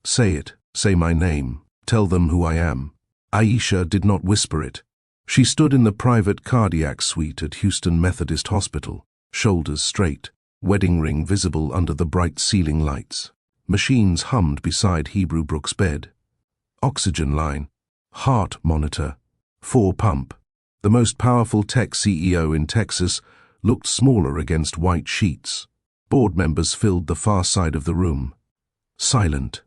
Say it, say my name, tell them who I am. Aisha did not whisper it. She stood in the private cardiac suite at Houston Methodist Hospital, shoulders straight, wedding ring visible under the bright ceiling lights. Machines hummed beside Hebrew Brooks' bed. Oxygen line, heart monitor, 4-pump. The most powerful tech CEO in Texas looked smaller against white sheets. Board members filled the far side of the room. Silent,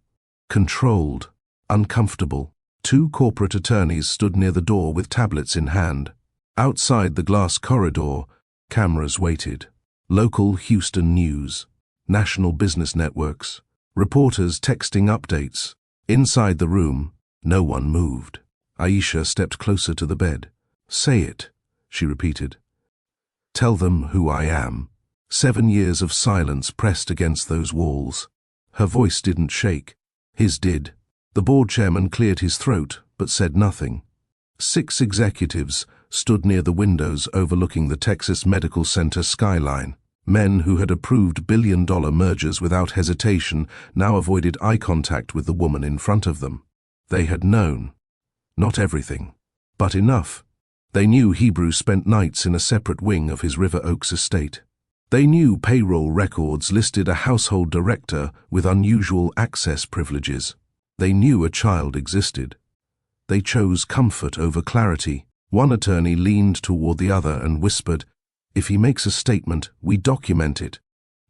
controlled, uncomfortable. 2 corporate attorneys stood near the door with tablets in hand. Outside the glass corridor, cameras waited. Local Houston news, national business networks, reporters texting updates. Inside the room, no one moved. Aisha stepped closer to the bed. Say it, she repeated. Tell them who I am. 7 years of silence pressed against those walls. Her voice didn't shake. His did. The board chairman cleared his throat, but said nothing. 6 executives stood near the windows overlooking the Texas Medical Center skyline. Men who had approved billion-dollar mergers without hesitation now avoided eye contact with the woman in front of them. They had known. Not everything, but enough. They knew Hebrew spent nights in a separate wing of his River Oaks estate. They knew payroll records listed a household director with unusual access privileges. They knew a child existed. They chose comfort over clarity. One attorney leaned toward the other and whispered, "If he makes a statement, we document it.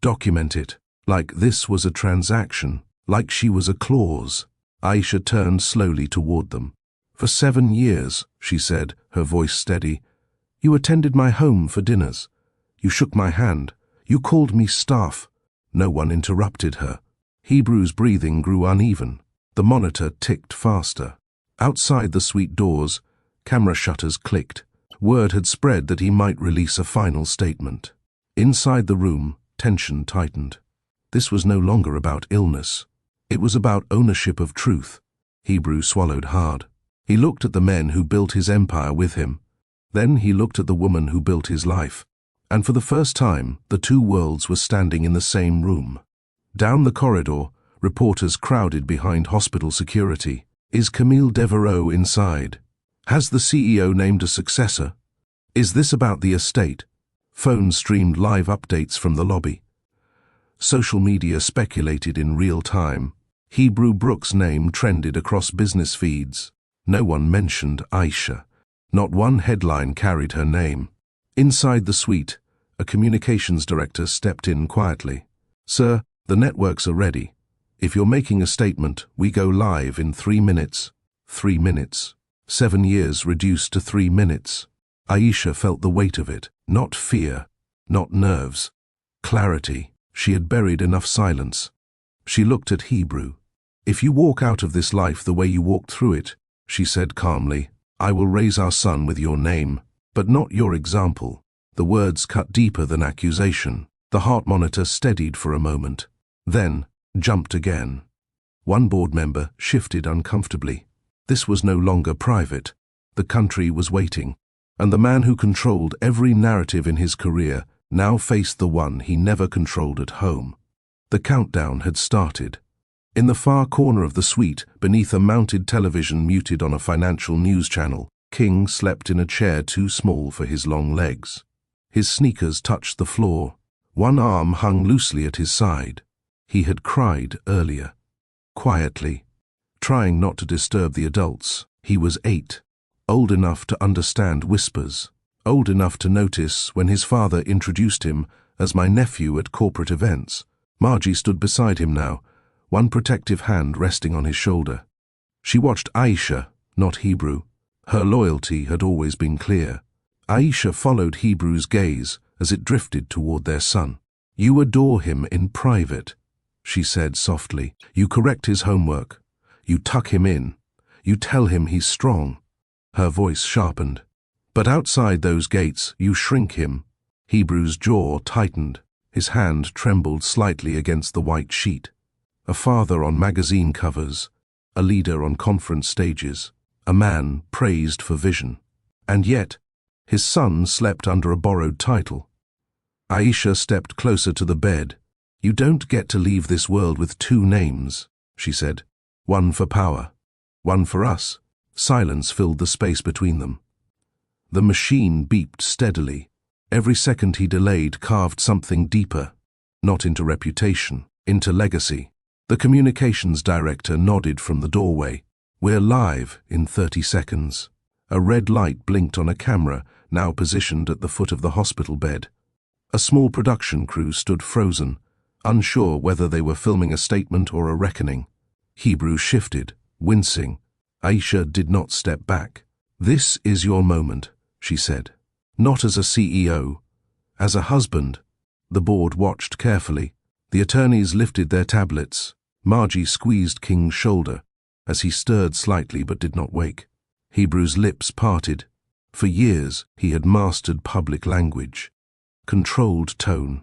Document it. Like this was a transaction. Like she was a clause." Aisha turned slowly toward them. "For 7 years," she said, her voice steady, "you attended my home for dinners. You shook my hand. You called me staff." No one interrupted her. Hebrew's breathing grew uneven. The monitor ticked faster. Outside the suite doors, camera shutters clicked. Word had spread that he might release a final statement. Inside the room, tension tightened. This was no longer about illness. It was about ownership of truth. Hebrew swallowed hard. He looked at the men who built his empire with him. Then he looked at the woman who built his life. And for the first time, the 2 worlds were standing in the same room. Down the corridor, reporters crowded behind hospital security. Is Camille Devereaux inside? Has the CEO named a successor? Is this about the estate? Phones streamed live updates from the lobby. Social media speculated in real time. Hebrew Brooks' name trended across business feeds. No one mentioned Aisha. Not one headline carried her name. Inside the suite, a communications director stepped in quietly. "Sir, the networks are ready. If you're making a statement, we go live in 3 minutes." 3 minutes. 7 years reduced to 3 minutes. Aisha felt the weight of it. Not fear, not nerves. Clarity. She had buried enough silence. She looked at Hebrew. "If you walk out of this life the way you walked through it," she said calmly, "I will raise our son with your name, but not your example." The words cut deeper than accusation. The heart monitor steadied for a moment, then jumped again. One board member shifted uncomfortably. This was no longer private. The country was waiting, and the man who controlled every narrative in his career now faced the one he never controlled at home. The countdown had started. In the far corner of the suite, beneath a mounted television muted on a financial news channel, King slept in a chair too small for his long legs. His sneakers touched the floor. One arm hung loosely at his side. He had cried earlier. Quietly, trying not to disturb the adults. He was 8, old enough to understand whispers, old enough to notice when his father introduced him as my nephew at corporate events. Margie stood beside him now, one protective hand resting on his shoulder. She watched Aisha, not Hebrew. Her loyalty had always been clear. Aisha followed Hebrew's gaze as it drifted toward their son. "You adore him in private," she said softly. "You correct his homework. You tuck him in. You tell him he's strong." Her voice sharpened. "But outside those gates, you shrink him." Hebrew's jaw tightened. His hand trembled slightly against the white sheet. A father on magazine covers, a leader on conference stages, a man praised for vision. And yet, his son slept under a borrowed title. Aisha stepped closer to the bed. "You don't get to leave this world with 2 names," she said. One for power, one for us. Silence filled the space between them. The machine beeped steadily. Every second he delayed carved something deeper, not into reputation, into legacy. The communications director nodded from the doorway. We're live in 30 seconds. A red light blinked on a camera, now positioned at the foot of the hospital bed. A small production crew stood frozen, unsure whether they were filming a statement or a reckoning. Hebrew shifted, wincing. Aisha did not step back. This is your moment, she said. Not as a CEO, as a husband. The board watched carefully. The attorneys lifted their tablets. Margie squeezed King's shoulder as he stirred slightly but did not wake. Hebrew's lips parted. For years he had mastered public language. Controlled tone,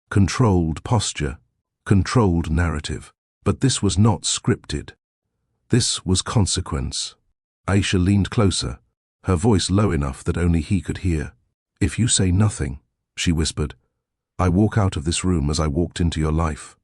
controlled posture, controlled narrative. But this was not scripted. This was consequence. Aisha leaned closer, her voice low enough that only he could hear. If you say nothing, she whispered, I walk out of this room as I walked into your life.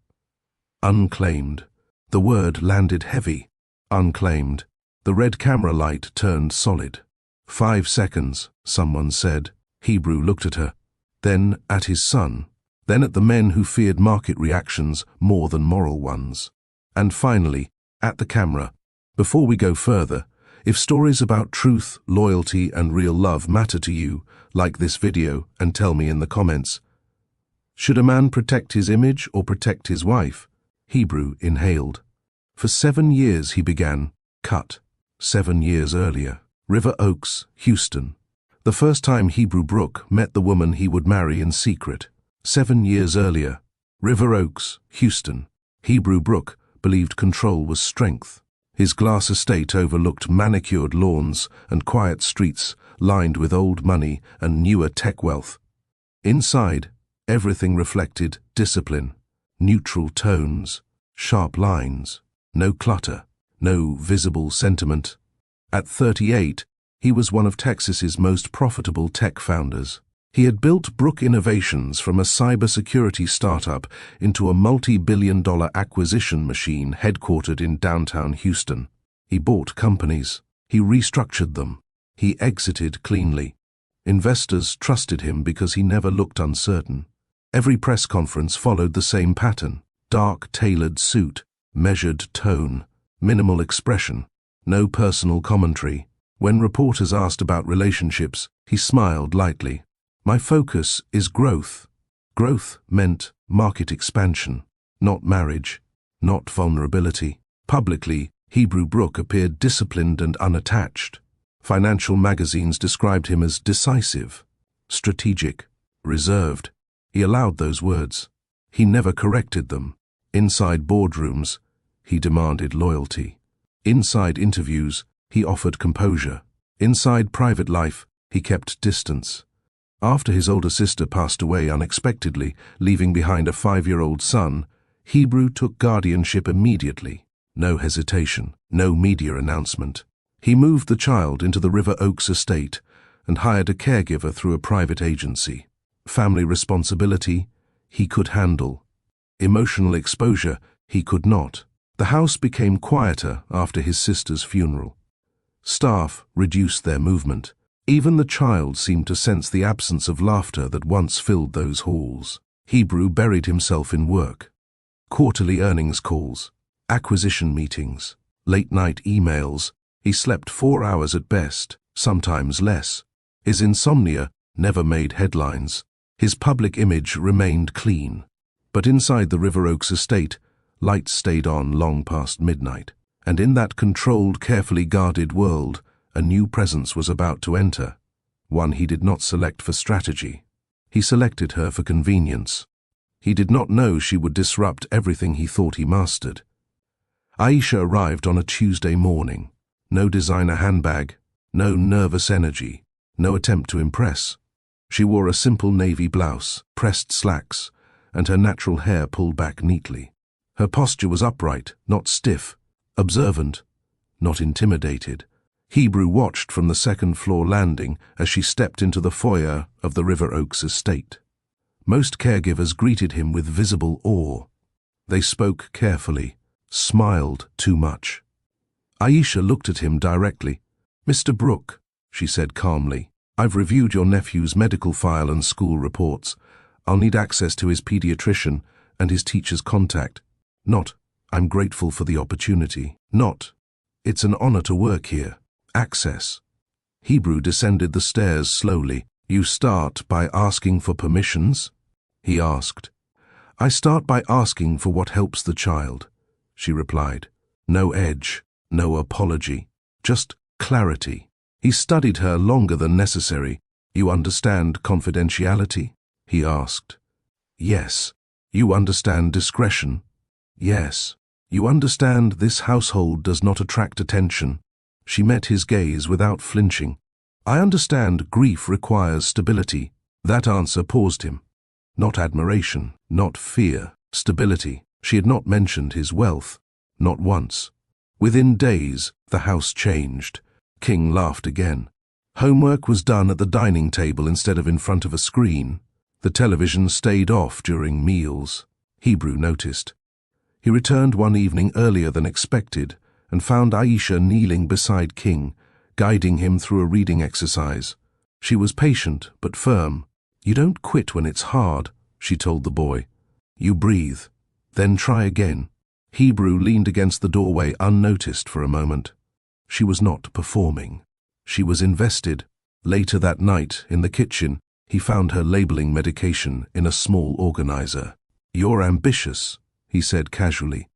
Unclaimed. The word landed heavy. Unclaimed. The red camera light turned solid. 5 seconds, someone said. Hebrew looked at her, then at his son, then at the men who feared market reactions more than moral ones. And finally, at the camera. Before we go further, if stories about truth, loyalty, and real love matter to you, like this video and tell me in the comments. Should a man protect his image or protect his wife? Hebrew inhaled. For 7 years he began, cut. 7 years earlier. River Oaks, Houston. The first time Hebrew Brook met the woman he would marry in secret. 7 years earlier. River Oaks, Houston. Hebrew Brook believed control was strength. His glass estate overlooked manicured lawns and quiet streets lined with old money and newer tech wealth. Inside, everything reflected discipline, neutral tones, sharp lines, no clutter, no visible sentiment. At 38, he was one of Texas's most profitable tech founders. He had built Brook Innovations from a cybersecurity startup into a multi-billion-dollar acquisition machine headquartered in downtown Houston. He bought companies. He restructured them. He exited cleanly. Investors trusted him because he never looked uncertain. Every press conference followed the same pattern. Dark, tailored suit, measured tone, minimal expression, no personal commentary. When reporters asked about relationships, he smiled lightly. My focus is growth. Growth meant market expansion, not marriage, not vulnerability. Publicly, Hebrew Brook appeared disciplined and unattached. Financial magazines described him as decisive, strategic, reserved. He allowed those words. He never corrected them. Inside boardrooms, he demanded loyalty. Inside interviews, he offered composure. Inside private life, he kept distance. After his older sister passed away unexpectedly, leaving behind a 5-year-old son, Hebrew took guardianship immediately. No hesitation, no media announcement. He moved the child into the River Oaks estate and hired a caregiver through a private agency. Family responsibility, he could handle. Emotional exposure, he could not. The house became quieter after his sister's funeral. Staff reduced their movement. Even the child seemed to sense the absence of laughter that once filled those halls. Hebrew buried himself in work. Quarterly earnings calls, acquisition meetings, late-night emails. He slept 4 hours at best, sometimes less. His insomnia never made headlines. His public image remained clean. But inside the River Oaks estate, lights stayed on long past midnight. And in that controlled, carefully guarded world, a new presence was about to enter, one he did not select for strategy. He selected her for convenience. He did not know she would disrupt everything he thought he mastered. Aisha arrived on a Tuesday morning. No designer handbag, no nervous energy, no attempt to impress. She wore a simple navy blouse, pressed slacks, and her natural hair pulled back neatly. Her posture was upright, not stiff, observant, not intimidated. Hebrew watched from the second-floor landing as she stepped into the foyer of the River Oaks estate. Most caregivers greeted him with visible awe. They spoke carefully, smiled too much. Aisha looked at him directly. "Mr. Brooke," she said calmly, "I've reviewed your nephew's medical file and school reports. I'll need access to his pediatrician and his teacher's contact. Not, I'm grateful for the opportunity. Not, it's an honor to work here. Access." Hebrew descended the stairs slowly. "You start by asking for permissions?" he asked. "I start by asking for what helps the child," she replied. No edge, no apology, just clarity. He studied her longer than necessary. "You understand confidentiality?" he asked. "Yes." "You understand discretion?" "Yes." "You understand this household does not attract attention?" She met his gaze without flinching. "I understand grief requires stability." That answer paused him. Not admiration, not fear, stability. She had not mentioned his wealth, not once. Within days, the house changed. King laughed again. Homework was done at the dining table instead of in front of a screen. The television stayed off during meals. Hebrew noticed. He returned one evening earlier than expected and found Aisha kneeling beside King, guiding him through a reading exercise. She was patient but firm. "You don't quit when it's hard," she told the boy. "You breathe, then try again." Hebrew leaned against the doorway unnoticed for a moment. She was not performing. She was invested. Later that night, in the kitchen, he found her labeling medication in a small organizer. "You're ambitious," he said casually.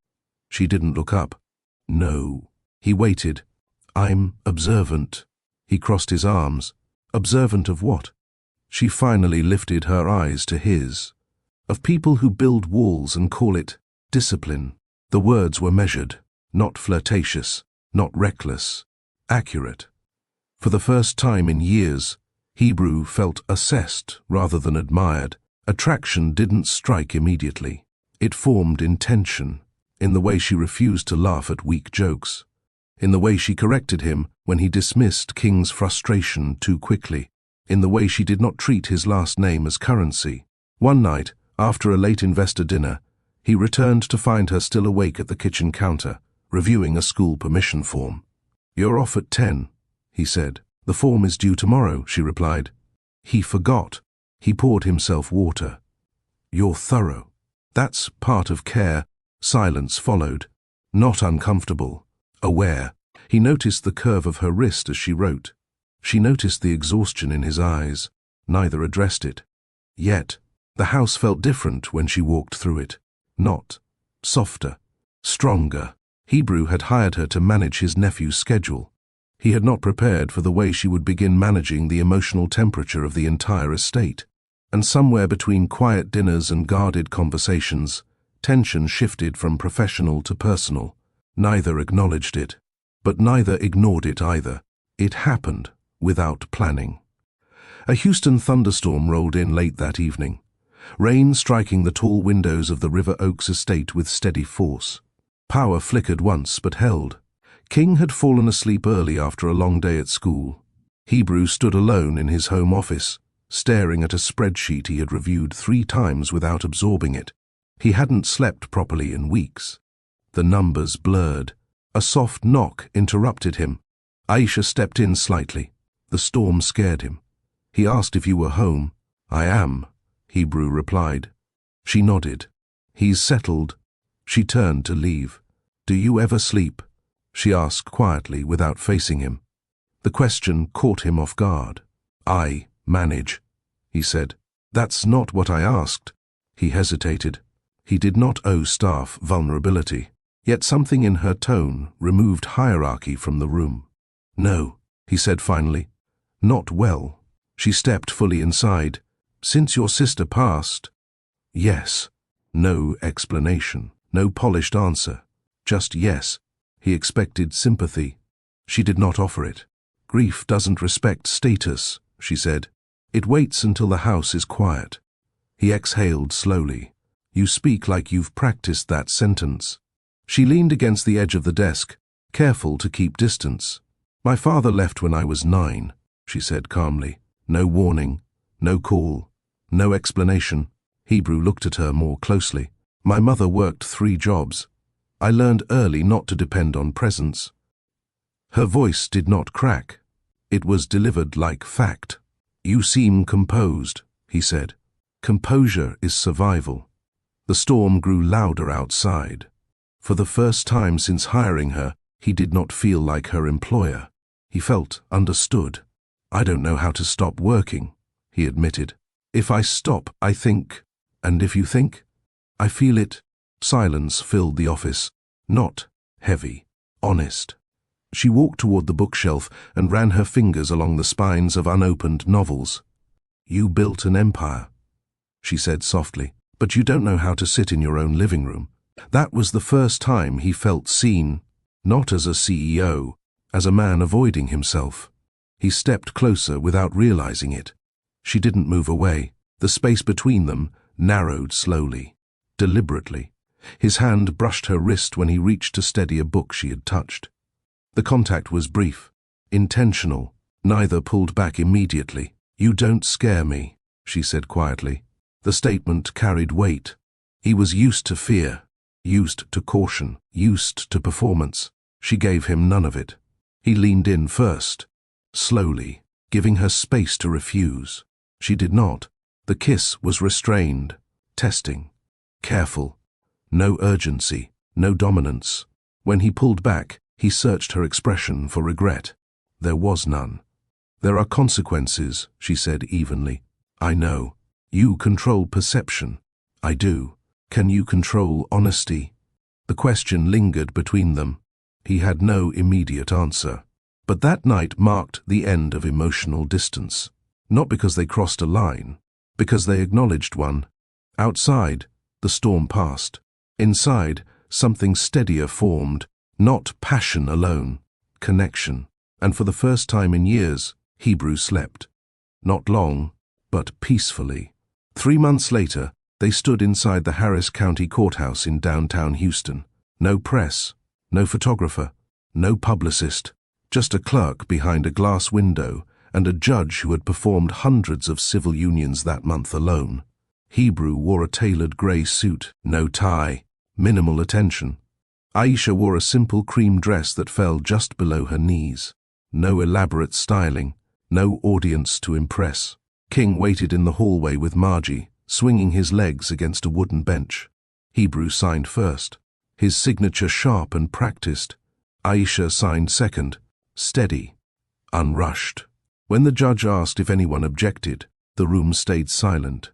She didn't look up. "No." He waited. "I'm observant." He crossed his arms. "Observant of what?" She finally lifted her eyes to his. "Of people who build walls and call it discipline." The words were measured, not flirtatious, not reckless, accurate. For the first time in years, Hebrew felt assessed rather than admired. Attraction didn't strike immediately. It formed in tension, in the way she refused to laugh at weak jokes, in the way she corrected him when he dismissed King's frustration too quickly, in the way she did not treat his last name as currency. One night, after a late investor dinner, he returned to find her still awake at the kitchen counter, reviewing a school permission form. "You're off at 10, he said. "The form is due tomorrow," she replied. He forgot. He poured himself water. "You're thorough." "That's part of care." Silence followed. Not uncomfortable. Aware. He noticed the curve of her wrist as she wrote. She noticed the exhaustion in his eyes. Neither addressed it. Yet, the house felt different when she walked through it. Not softer, stronger. Hebrew had hired her to manage his nephew's schedule. He had not prepared for the way she would begin managing the emotional temperature of the entire estate. And somewhere between quiet dinners and guarded conversations, tension shifted from professional to personal. Neither acknowledged it, but neither ignored it either. It happened without planning. A Houston thunderstorm rolled in late that evening, rain striking the tall windows of the River Oaks estate with steady force. Power flickered once but held. King had fallen asleep early after a long day at school. Hebrew stood alone in his home office, staring at a spreadsheet he had reviewed 3 times without absorbing it. He hadn't slept properly in weeks. The numbers blurred. A soft knock interrupted him. Aisha stepped in slightly. The storm scared him. He asked if you were home. "I am," Hebrew replied. She nodded. "He's settled." She turned to leave. "Do you ever sleep?" she asked quietly without facing him. The question caught him off guard. "I manage," he said. "That's not what I asked." He hesitated. He did not owe staff vulnerability, yet something in her tone removed hierarchy from the room. "No," he said finally. "Not well." She stepped fully inside. "Since your sister passed?" "Yes." No explanation, no polished answer, just yes. He expected sympathy. She did not offer it. "Grief doesn't respect status," she said. "It waits until the house is quiet." He exhaled slowly. "You speak like you've practiced that sentence." She leaned against the edge of the desk, careful to keep distance. "My father left when I was 9, she said calmly. No warning, no call, no explanation. Hebrew looked at her more closely. "My mother worked 3 jobs. I learned early not to depend on presence." Her voice did not crack. It was delivered like fact. "You seem composed," he said. "Composure is survival." The storm grew louder outside. For the first time since hiring her, he did not feel like her employer. He felt understood. "I don't know how to stop working," he admitted. "If I stop, I think. And if you think, I feel it." Silence filled the office. Not heavy, honest. She walked toward the bookshelf and ran her fingers along the spines of unopened novels. "You built an empire," she said softly, "but you don't know how to sit in your own living room." That was the first time he felt seen, not as a CEO, as a man avoiding himself. He stepped closer without realizing it. She didn't move away. The space between them narrowed slowly, deliberately. His hand brushed her wrist when he reached to steady a book she had touched. The contact was brief, intentional. Neither pulled back immediately. "You don't scare me," she said quietly. The statement carried weight. He was used to fear, used to caution, used to performance. She gave him none of it. He leaned in first, slowly, giving her space to refuse. She did not. The kiss was restrained, testing, careful. No urgency, no dominance. When he pulled back, he searched her expression for regret. There was none. "There are consequences," she said evenly. "I know. You control perception." "I do. Can you control honesty?" The question lingered between them. He had no immediate answer. But that night marked the end of emotional distance. Not because they crossed a line, because they acknowledged one. Outside, the storm passed. Inside, something steadier formed, not passion alone, connection. And for the first time in years, Hebrew slept. Not long, but peacefully. 3 months later, they stood inside the Harris County Courthouse in downtown Houston. No press, no photographer, no publicist, just a clerk behind a glass window and a judge who had performed hundreds of civil unions that month alone. Hebrew wore a tailored gray suit, no tie, minimal attention. Aisha wore a simple cream dress that fell just below her knees. No elaborate styling, no audience to impress. King waited in the hallway with Margie, swinging his legs against a wooden bench. Hebrew signed first, his signature sharp and practiced. Aisha signed second, steady, unrushed. When the judge asked if anyone objected, the room stayed silent.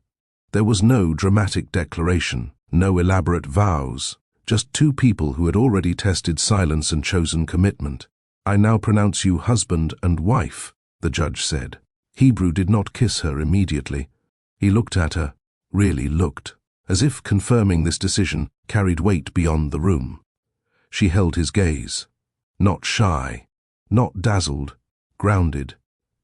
There was no dramatic declaration, no elaborate vows, just two people who had already tested silence and chosen commitment. "I now pronounce you husband and wife," the judge said. Hebrew did not kiss her immediately. He looked at her, really looked, as if confirming this decision carried weight beyond the room. She held his gaze, not shy, not dazzled, grounded.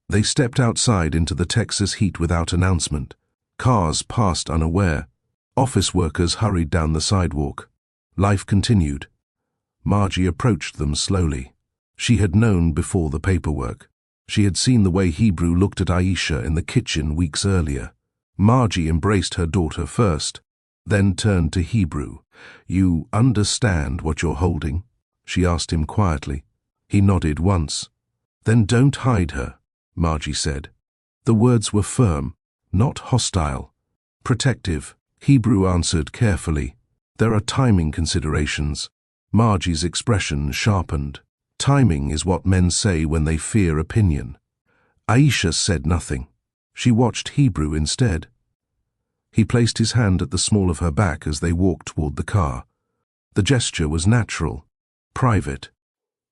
They stepped outside into the Texas heat without announcement. Cars passed unaware. Office workers hurried down the sidewalk. Life continued. Margie approached them slowly. She had known before the paperwork. She had seen the way Hebrew looked at Aisha in the kitchen weeks earlier. Margie embraced her daughter first, then turned to Hebrew. "You understand what you're holding?" she asked him quietly. He nodded once. "Then don't hide her," Margie said. The words were firm, not hostile. "Protective," Hebrew answered carefully. "There are timing considerations." Margie's expression sharpened. Timing is what men say when they fear opinion. Aisha said nothing. She watched Hebrew instead. He placed his hand at the small of her back as they walked toward the car. The gesture was natural, private,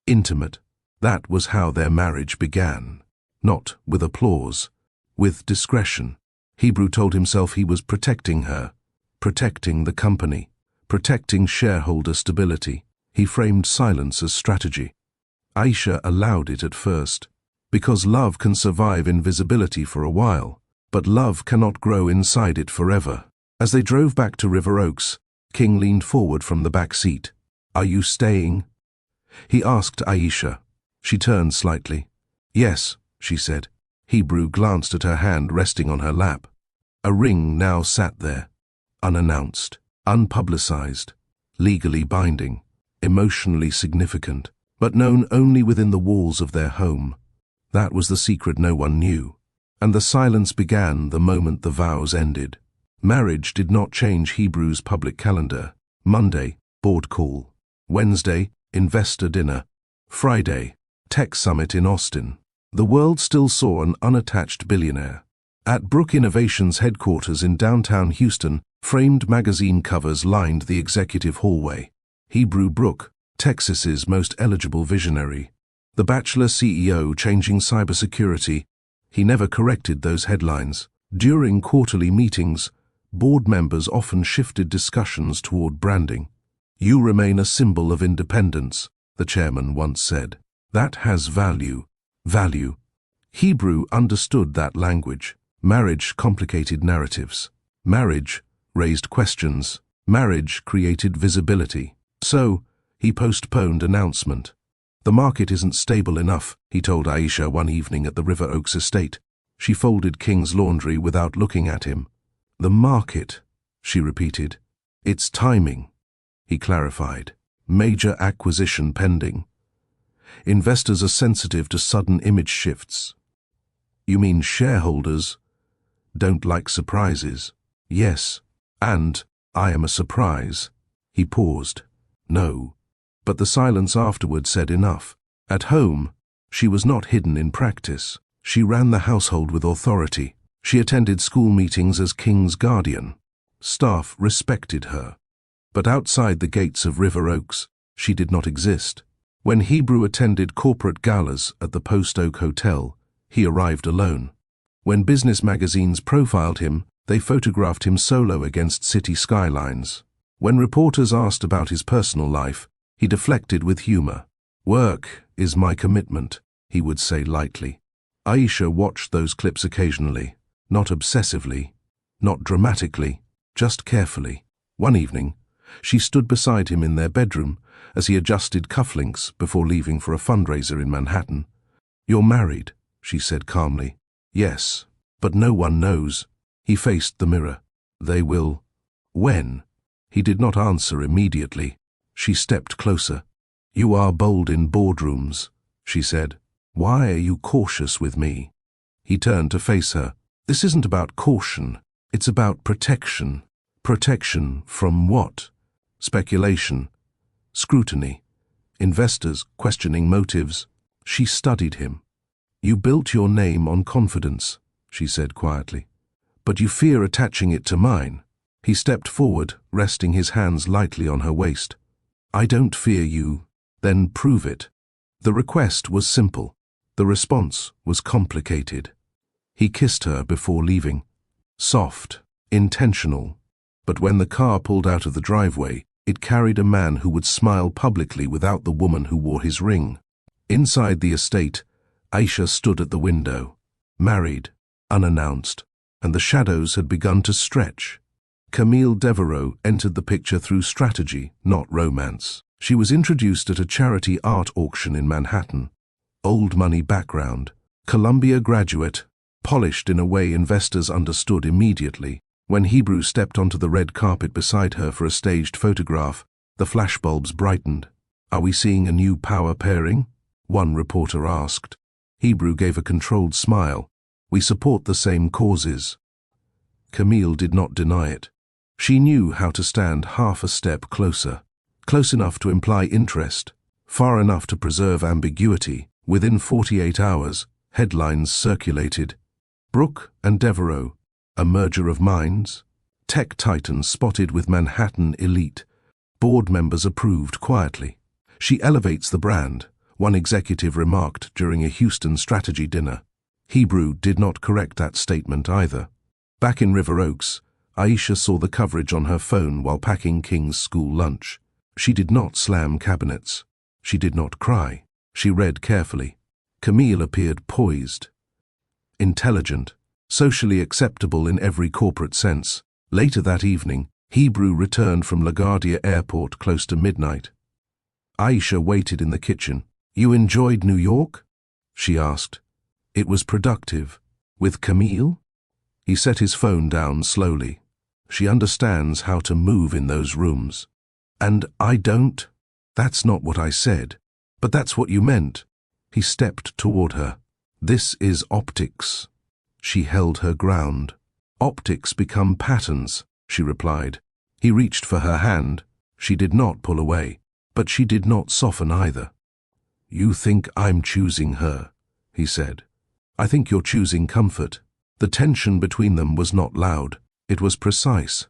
intimate. That was how their marriage began. Not with applause, with discretion. Hebrew told himself he was protecting her, protecting the company, protecting shareholder stability. He framed silence as strategy. Aisha allowed it at first, because love can survive invisibility for a while, but love cannot grow inside it forever. As they drove back to River Oaks, King leaned forward from the back seat. "Are you staying?" he asked Aisha. She turned slightly. "Yes," she said. Hebrew glanced at her hand resting on her lap. A ring now sat there, unannounced, unpublicized, legally binding, emotionally significant. but known only within the walls of their home. That was the secret no one knew. And the silence began the moment the vows ended. Marriage did not change Hebrew's public calendar. Monday, board call. Wednesday, investor dinner. Friday, tech summit in Austin. The world still saw an unattached billionaire. At Brook Innovations headquarters in downtown Houston, framed magazine covers lined the executive hallway. Hebrew Brook, Texas's most eligible visionary. The Bachelor CEO changing cybersecurity. He never corrected those headlines. During quarterly meetings, board members often shifted discussions toward branding. "You remain a symbol of independence," the chairman once said. "That has value." Value. Hebrew understood that language. Marriage complicated narratives. Marriage raised questions. Marriage created visibility. So, he postponed announcement. "The market isn't stable enough," he told Aisha one evening at the River Oaks estate. She folded King's laundry without looking at him. "The market," she repeated. "It's timing," he clarified. "Major acquisition pending. Investors are sensitive to sudden image shifts." "You mean shareholders don't like surprises?" "Yes, and I am a surprise." He paused. "No." But the silence afterward said enough. At home, she was not hidden in practice. She ran the household with authority. She attended school meetings as King's guardian. Staff respected her. But outside the gates of River Oaks, she did not exist. When Hebrew attended corporate galas at the Post Oak Hotel, he arrived alone. When business magazines profiled him, they photographed him solo against city skylines. When reporters asked about his personal life, he deflected with humor. "Work is my commitment," he would say lightly. Aisha watched those clips occasionally, not obsessively, not dramatically, just carefully. One evening, she stood beside him in their bedroom as he adjusted cufflinks before leaving for a fundraiser in Manhattan. "You're married," she said calmly. "Yes, but no one knows." He faced the mirror. "They will." "When?" He did not answer immediately. She stepped closer. "You are bold in boardrooms," she said. "Why are you cautious with me?" He turned to face her. "This isn't about caution. It's about protection." "Protection from what?" "Speculation. Scrutiny. Investors questioning motives." She studied him. "You built your name on confidence," she said quietly. "But you fear attaching it to mine." He stepped forward, resting his hands lightly on her waist. "I don't fear you." "Then prove it." The request was simple. The response was complicated. He kissed her before leaving. Soft, intentional. But when the car pulled out of the driveway, it carried a man who would smile publicly without the woman who wore his ring. Inside the estate, Aisha stood at the window, married, unannounced, and the shadows had begun to stretch. Camille Devereaux entered the picture through strategy, not romance. She was introduced at a charity art auction in Manhattan. Old money background, Columbia graduate, polished in a way investors understood immediately. When Hebrew stepped onto the red carpet beside her for a staged photograph, the flashbulbs brightened. "Are we seeing a new power pairing?" one reporter asked. Hebrew gave a controlled smile. "We support the same causes." Camille did not deny it. She knew how to stand half a step closer, close enough to imply interest, far enough to preserve ambiguity. Within 48 hours, headlines circulated. Brook and Devereaux, a merger of minds. Tech titans spotted with Manhattan elite. Board members approved quietly. "She elevates the brand," one executive remarked during a Houston strategy dinner. Hebrew did not correct that statement either. Back in River Oaks, Aisha saw the coverage on her phone while packing King's school lunch. She did not slam cabinets. She did not cry. She read carefully. Camille appeared poised, intelligent, socially acceptable in every corporate sense. Later that evening, Hebrew returned from LaGuardia Airport close to midnight. Aisha waited in the kitchen. "You enjoyed New York?" she asked. "It was productive. With Camille?" He set his phone down slowly. "She understands how to move in those rooms." "And I don't?" "That's not what I said. But that's what you meant. He stepped toward her. This is optics. She held her ground. Optics become patterns, she replied. He reached for her hand. She did not pull away, but she did not soften either. You think I'm choosing her, he said. I think you're choosing comfort. The tension between them was not loud. It was precise.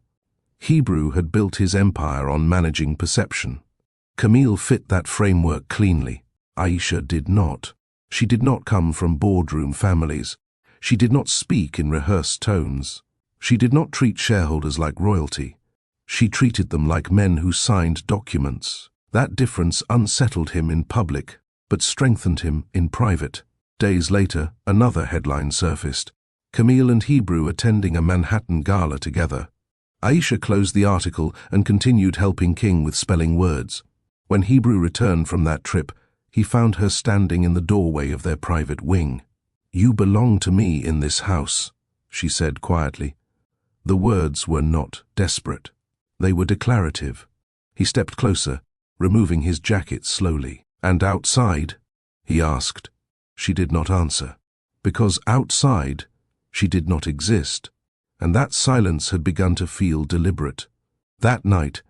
Hebrew had built his empire on managing perception. Camille fit that framework cleanly. Aisha did not. She did not come from boardroom families. She did not speak in rehearsed tones. She did not treat shareholders like royalty. She treated them like men who signed documents. That difference unsettled him in public, but strengthened him in private. Days later, another headline surfaced. Camille and Hebrew attending a Manhattan gala together. Aisha closed the article and continued helping King with spelling words. When Hebrew returned from that trip, he found her standing in the doorway of their private wing. You belong to me in this house, she said quietly. The words were not desperate. They were declarative. He stepped closer, removing his jacket slowly. And outside? He asked. She did not answer. Because outside, she did not exist. And that silence had begun to feel deliberate. That night,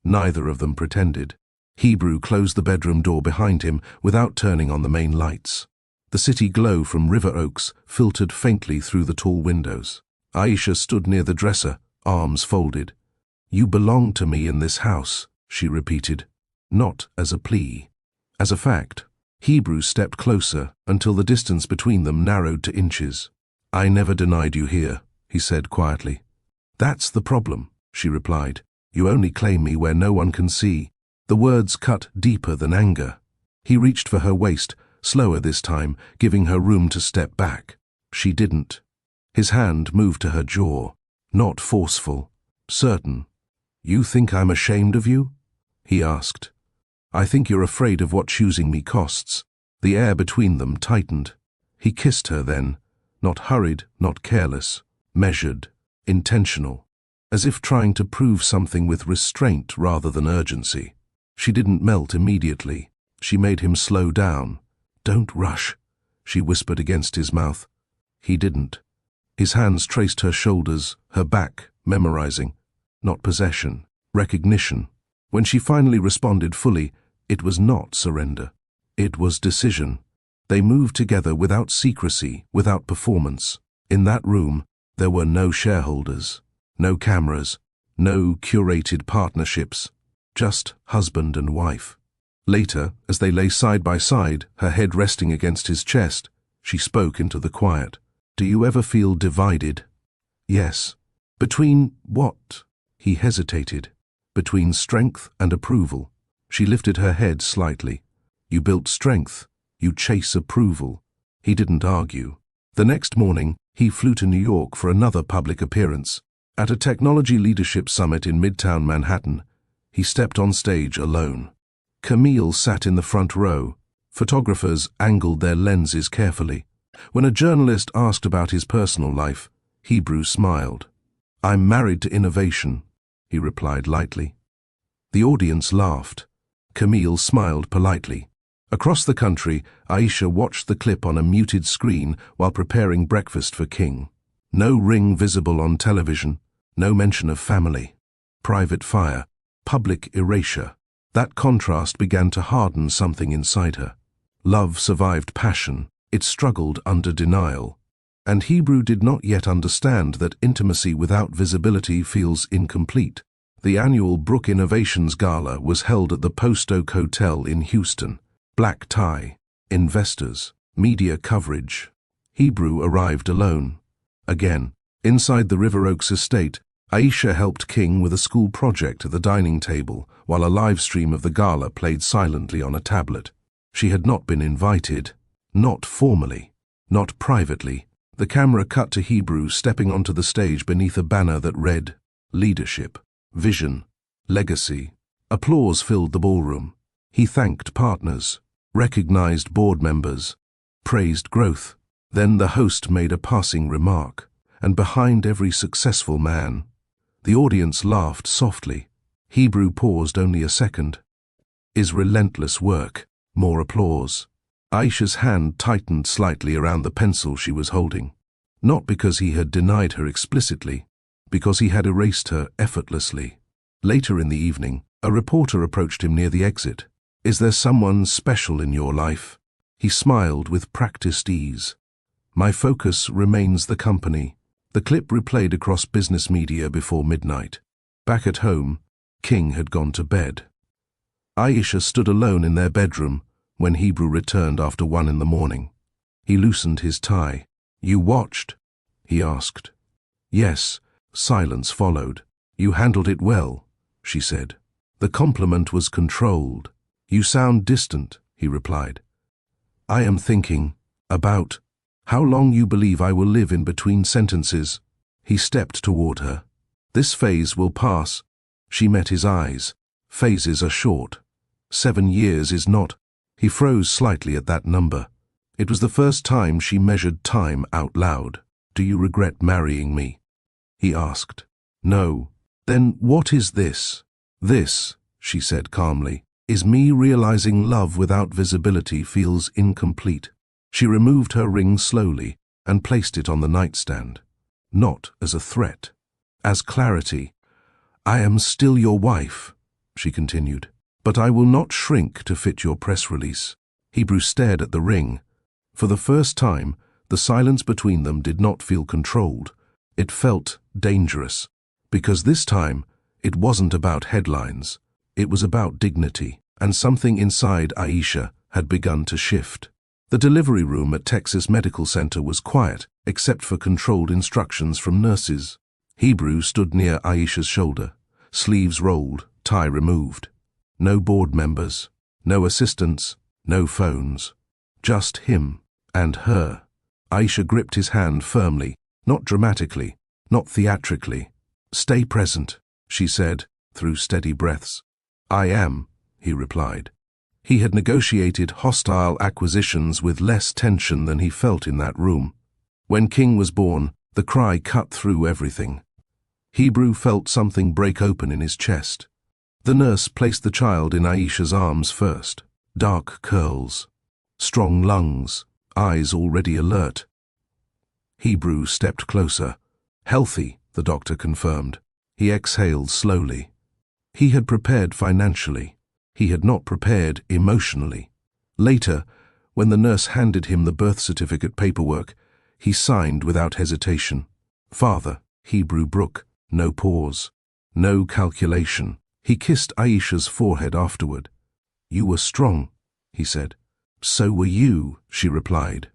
neither of them pretended. Hebrew closed the bedroom door behind him without turning on the main lights. The city glow from river oaks filtered faintly through the tall windows. Aisha stood near the dresser, arms folded. You belong to me in this house, she repeated, not as a plea. As a fact. Hebrew stepped closer until the distance between them narrowed to inches. I never denied you here, he said quietly. That's the problem, she replied. You only claim me where no one can see. The words cut deeper than anger. He reached for her waist, slower this time, giving her room to step back. She didn't. His hand moved to her jaw, not forceful, certain. You think I'm ashamed of you? He asked. I think you're afraid of what choosing me costs. The air between them tightened. He kissed her then, not hurried, not careless, measured, intentional, as if trying to prove something with restraint rather than urgency. She didn't melt immediately. She made him slow down. Don't rush, she whispered against his mouth. He didn't. His hands traced her shoulders, her back, memorizing. Not possession, recognition. When she finally responded fully, it was not surrender. It was decision. They moved together without secrecy, without performance. In that room, there were no shareholders, no cameras, no curated partnerships, just husband and wife. Later, as they lay side by side, her head resting against his chest, she spoke into the quiet. Do you ever feel divided? Yes. Between what? He hesitated. Between strength and approval. She lifted her head slightly. You built strength. You chase approval. He didn't argue. The next morning, he flew to New York for another public appearance. At a technology leadership summit in Midtown Manhattan, he stepped on stage alone. Camille sat in the front row. Photographers angled their lenses carefully. When a journalist asked about his personal life, Hebrew smiled. I'm married to innovation, he replied lightly. The audience laughed. Camille smiled politely. Across the country, Aisha watched the clip on a muted screen while preparing breakfast for King. No ring visible on television, no mention of family. Private fire, public erasure. That contrast began to harden something inside her. Love survived passion. It struggled under denial. And Hebrew did not yet understand that intimacy without visibility feels incomplete. The annual Brook Innovations Gala was held at the Post Oak Hotel in Houston. Black tie, investors, media coverage. Hebrew arrived alone. Again, inside the River Oaks estate, Aisha helped King with a school project at the dining table while a live stream of the gala played silently on a tablet. She had not been invited, not formally, not privately. The camera cut to Hebrew stepping onto the stage beneath a banner that read, Leadership, Vision, Legacy. Applause filled the ballroom. He thanked partners, recognized board members, praised growth. Then the host made a passing remark, and behind every successful man, the audience laughed softly. Hebrew paused only a second. Is relentless work. More applause. Aisha's hand tightened slightly around the pencil she was holding. Not because he had denied her explicitly, because he had erased her effortlessly. Later in the evening, a reporter approached him near the exit. "Is there someone special in your life?" He smiled with practiced ease. "My focus remains the company." The clip replayed across business media before midnight. Back at home, King had gone to bed. Aisha stood alone in their bedroom when Hebrew returned after 1 in the morning. He loosened his tie. "You watched?" he asked. "Yes." Silence followed. "You handled it well," she said. The compliment was controlled. "You sound distant," he replied. "I am thinking about how long you believe I will live in between sentences." He stepped toward her. "This phase will pass." She met his eyes. "Phases are short. 7 years is not." He froze slightly at that number. It was the first time she measured time out loud. "Do you regret marrying me?" he asked. "No." "Then what is this?" "This," she said calmly, "is me realizing love without visibility feels incomplete." She removed her ring slowly and placed it on the nightstand. Not as a threat, as clarity. "I am still your wife," she continued, "but I will not shrink to fit your press release." Hebrew stared at the ring. For the first time, the silence between them did not feel controlled. It felt dangerous, because this time it wasn't about headlines. It was about dignity, and something inside Aisha had begun to shift. The delivery room at Texas Medical Center was quiet, except for controlled instructions from nurses. Hebrew stood near Aisha's shoulder, sleeves rolled, tie removed. No board members, no assistants, no phones. Just him and her. Aisha gripped his hand firmly, not dramatically, not theatrically. "Stay present," she said, through steady breaths. "I am," he replied. He had negotiated hostile acquisitions with less tension than he felt in that room. When King was born, the cry cut through everything. Hebrew felt something break open in his chest. The nurse placed the child in Aisha's arms first. Dark curls, strong lungs, eyes already alert. Hebrew stepped closer. "Healthy," the doctor confirmed. He exhaled slowly. He had prepared financially. He had not prepared emotionally. Later, when the nurse handed him the birth certificate paperwork, he signed without hesitation. "Father, Hebrew Brook." No pause. No calculation. He kissed Aisha's forehead afterward. "You were strong," he said. "So were you," she replied.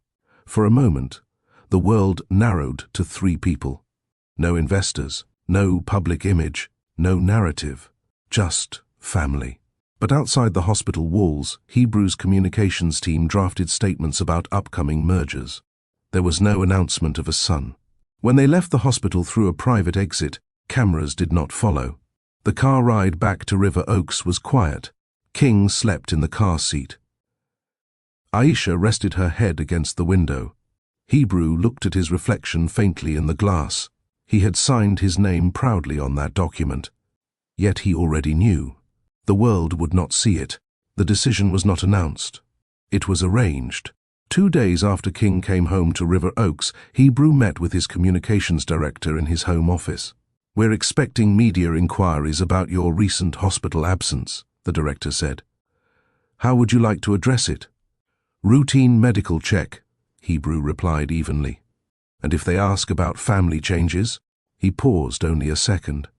For a moment, the world narrowed to 3 people. No investors, no public image, no narrative, just family. But outside the hospital walls, Hebrew's communications team drafted statements about upcoming mergers. There was no announcement of a son. When they left the hospital through a private exit, cameras did not follow. The car ride back to River Oaks was quiet. King slept in the car seat. Aisha rested her head against the window. Hebrew looked at his reflection faintly in the glass. He had signed his name proudly on that document. Yet he already knew. The world would not see it. The decision was not announced. It was arranged. 2 days after King came home to River Oaks, Hebrew met with his communications director in his home office. "We're expecting media inquiries about your recent hospital absence," the director said. "How would you like to address it?" "Routine medical check," Hebrew replied evenly. "And if they ask about family changes?" He paused only a second.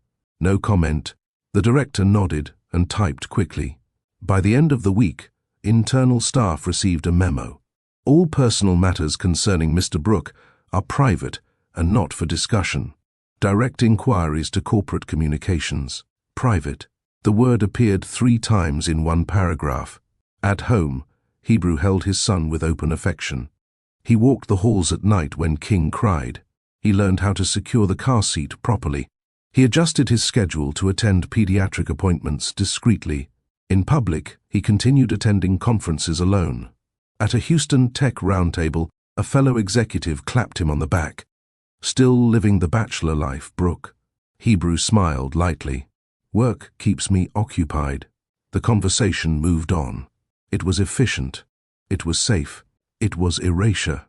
No comment. The director nodded and typed quickly. By the end of the week, internal staff received a memo. "All personal matters concerning Mr. Brook are private and not for discussion. Direct inquiries to corporate communications. Private." The word appeared 3 times in one paragraph. At home, Hebrew held his son with open affection. He walked the halls at night when King cried. He learned how to secure the car seat properly. He adjusted his schedule to attend pediatric appointments discreetly. In public, he continued attending conferences alone. At a Houston Tech roundtable, a fellow executive clapped him on the back. "Still living the bachelor life, Brook." Hebrew smiled lightly. "Work keeps me occupied." The conversation moved on. It was efficient. It was safe. It was erasure.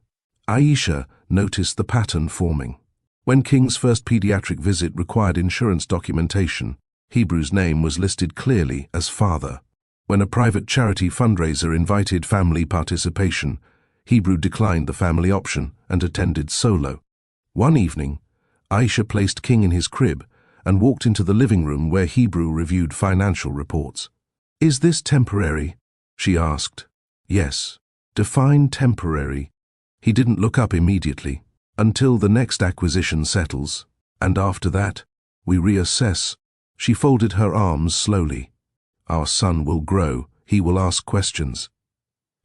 Aisha noticed the pattern forming. When King's first pediatric visit required insurance documentation, Hebrew's name was listed clearly as father. When a private charity fundraiser invited family participation, Hebrew declined the family option and attended solo. One evening, Aisha placed King in his crib and walked into the living room where Hebrew reviewed financial reports. "Is this temporary?" she asked. "Yes." "Define temporary." He didn't look up immediately. "Until the next acquisition settles. And after that, we reassess." She folded her arms slowly. "Our son will grow. He will ask questions.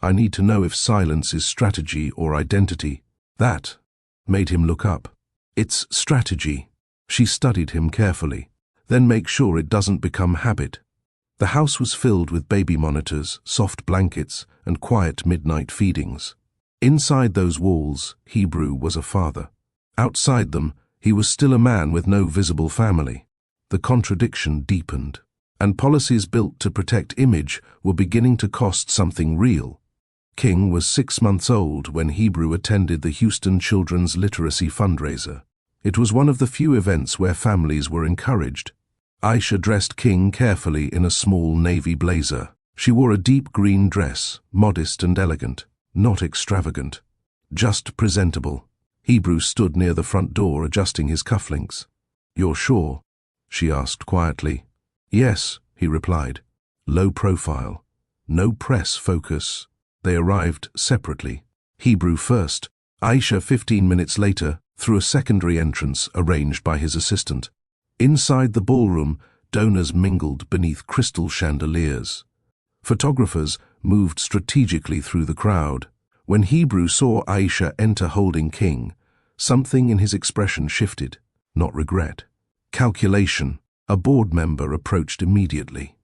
I need to know if silence is strategy or identity." That made him look up. "It's strategy." She studied him carefully. "Then make sure it doesn't become habit." The house was filled with baby monitors, soft blankets, and quiet midnight feedings. Inside those walls, Hebrew was a father. Outside them, he was still a man with no visible family. The contradiction deepened, and policies built to protect image were beginning to cost something real. King was 6 months old when Hebrew attended the Houston Children's Literacy Fundraiser. It was one of the few events where families were encouraged. Aisha dressed King carefully in a small navy blazer. She wore a deep green dress, modest and elegant, not extravagant, just presentable. Hebrew stood near the front door adjusting his cufflinks. "You're sure?" she asked quietly. "Yes," he replied. Low profile, no press focus. They arrived separately. Hebrew first, Aisha 15 minutes later, through a secondary entrance arranged by his assistant. Inside the ballroom, donors mingled beneath crystal chandeliers. Photographers moved strategically through the crowd. When Hebrew saw Aisha enter holding King, something in his expression shifted, not regret. Calculation. A board member approached immediately.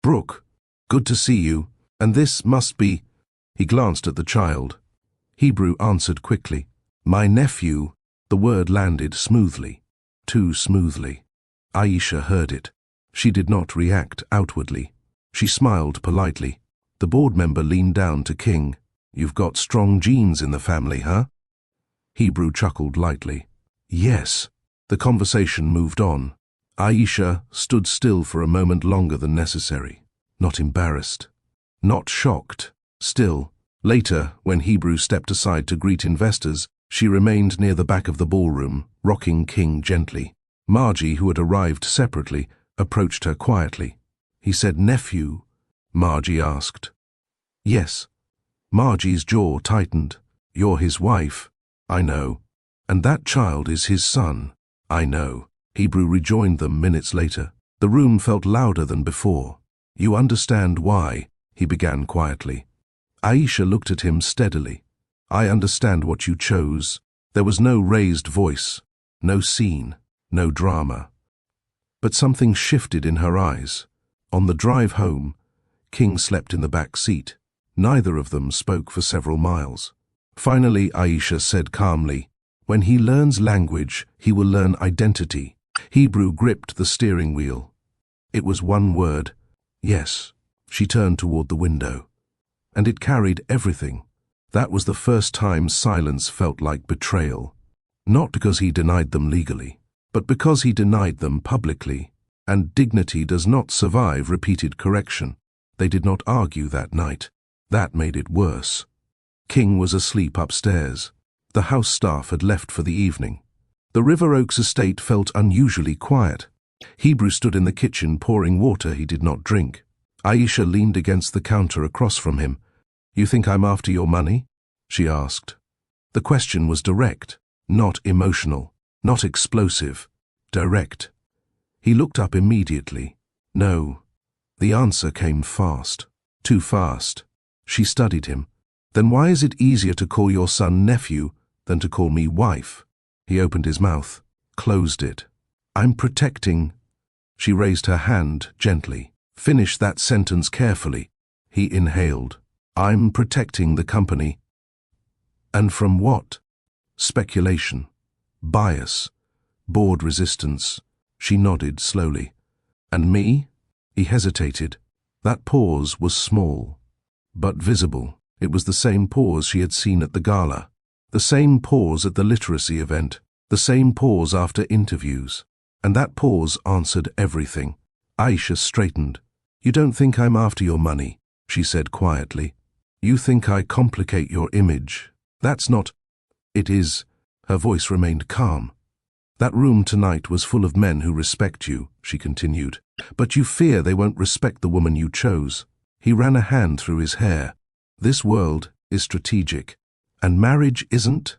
"Brooke, good to see you, and this must be—" He glanced at the child. Hebrew answered quickly. "My nephew." The word landed smoothly, too smoothly. Aisha heard it. She did not react outwardly. She smiled politely. The board member leaned down to King. "You've got strong genes in the family, huh?" Hebrew chuckled lightly. "Yes." The conversation moved on. Aisha stood still for a moment longer than necessary. Not embarrassed. Not shocked. Still. Later, when Hebrew stepped aside to greet investors, she remained near the back of the ballroom, rocking King gently. Margie, who had arrived separately, approached her quietly. "He said nephew?" Margie asked. "Yes." Margie's jaw tightened. "You're his wife." "I know." "And that child is his son." "I know." Hebrew rejoined them minutes later. The room felt louder than before. "You understand why," he began quietly. Aisha looked at him steadily. "I understand what you chose." There was no raised voice, no scene, no drama. But something shifted in her eyes. On the drive home, King slept in the back seat. Neither of them spoke for several miles. Finally, Aisha said calmly, "When he learns language, he will learn identity." Hebrew gripped the steering wheel. It was one word. "Yes." She turned toward the window. And it carried everything. That was the first time silence felt like betrayal. Not because he denied them legally, but because he denied them publicly. And dignity does not survive repeated correction. They did not argue that night. That made it worse. King was asleep upstairs. The house staff had left for the evening. The River Oaks estate felt unusually quiet. Hebrew stood in the kitchen pouring water he did not drink. Aisha leaned against the counter across from him. "You think I'm after your money?" she asked. The question was direct, not emotional, not explosive, direct. He looked up immediately. "No." The answer came fast. Too fast. She studied him. "Then why is it easier to call your son nephew than to call me wife?" He opened his mouth, closed it. "I'm protecting." She raised her hand gently. "Finish that sentence carefully." He inhaled. "I'm protecting the company." "And from what?" "Speculation. Bias. Board resistance." She nodded slowly. "And me?" He hesitated. That pause was small, but visible. It was the same pause she had seen at the gala, the same pause at the literacy event, the same pause after interviews. And that pause answered everything. Aisha straightened. "You don't think I'm after your money," she said quietly. "You think I complicate your image. That's not—" "It is." Her voice remained calm. "That room tonight was full of men who respect you," she continued. "But you fear they won't respect the woman you chose." He ran a hand through his hair. "This world is strategic, and marriage isn't?"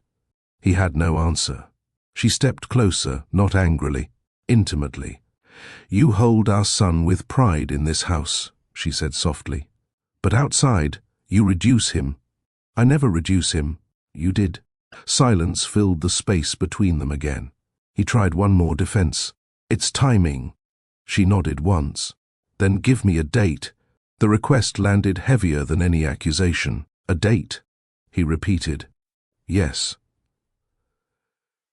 He had no answer. She stepped closer, not angrily, intimately. "You hold our son with pride in this house," she said softly. "But outside, you reduce him." "I never reduce him." "You did." Silence filled the space between them again. He tried one more defense. "It's timing." She nodded once. "Then give me a date." The request landed heavier than any accusation. "A date," he repeated. "Yes."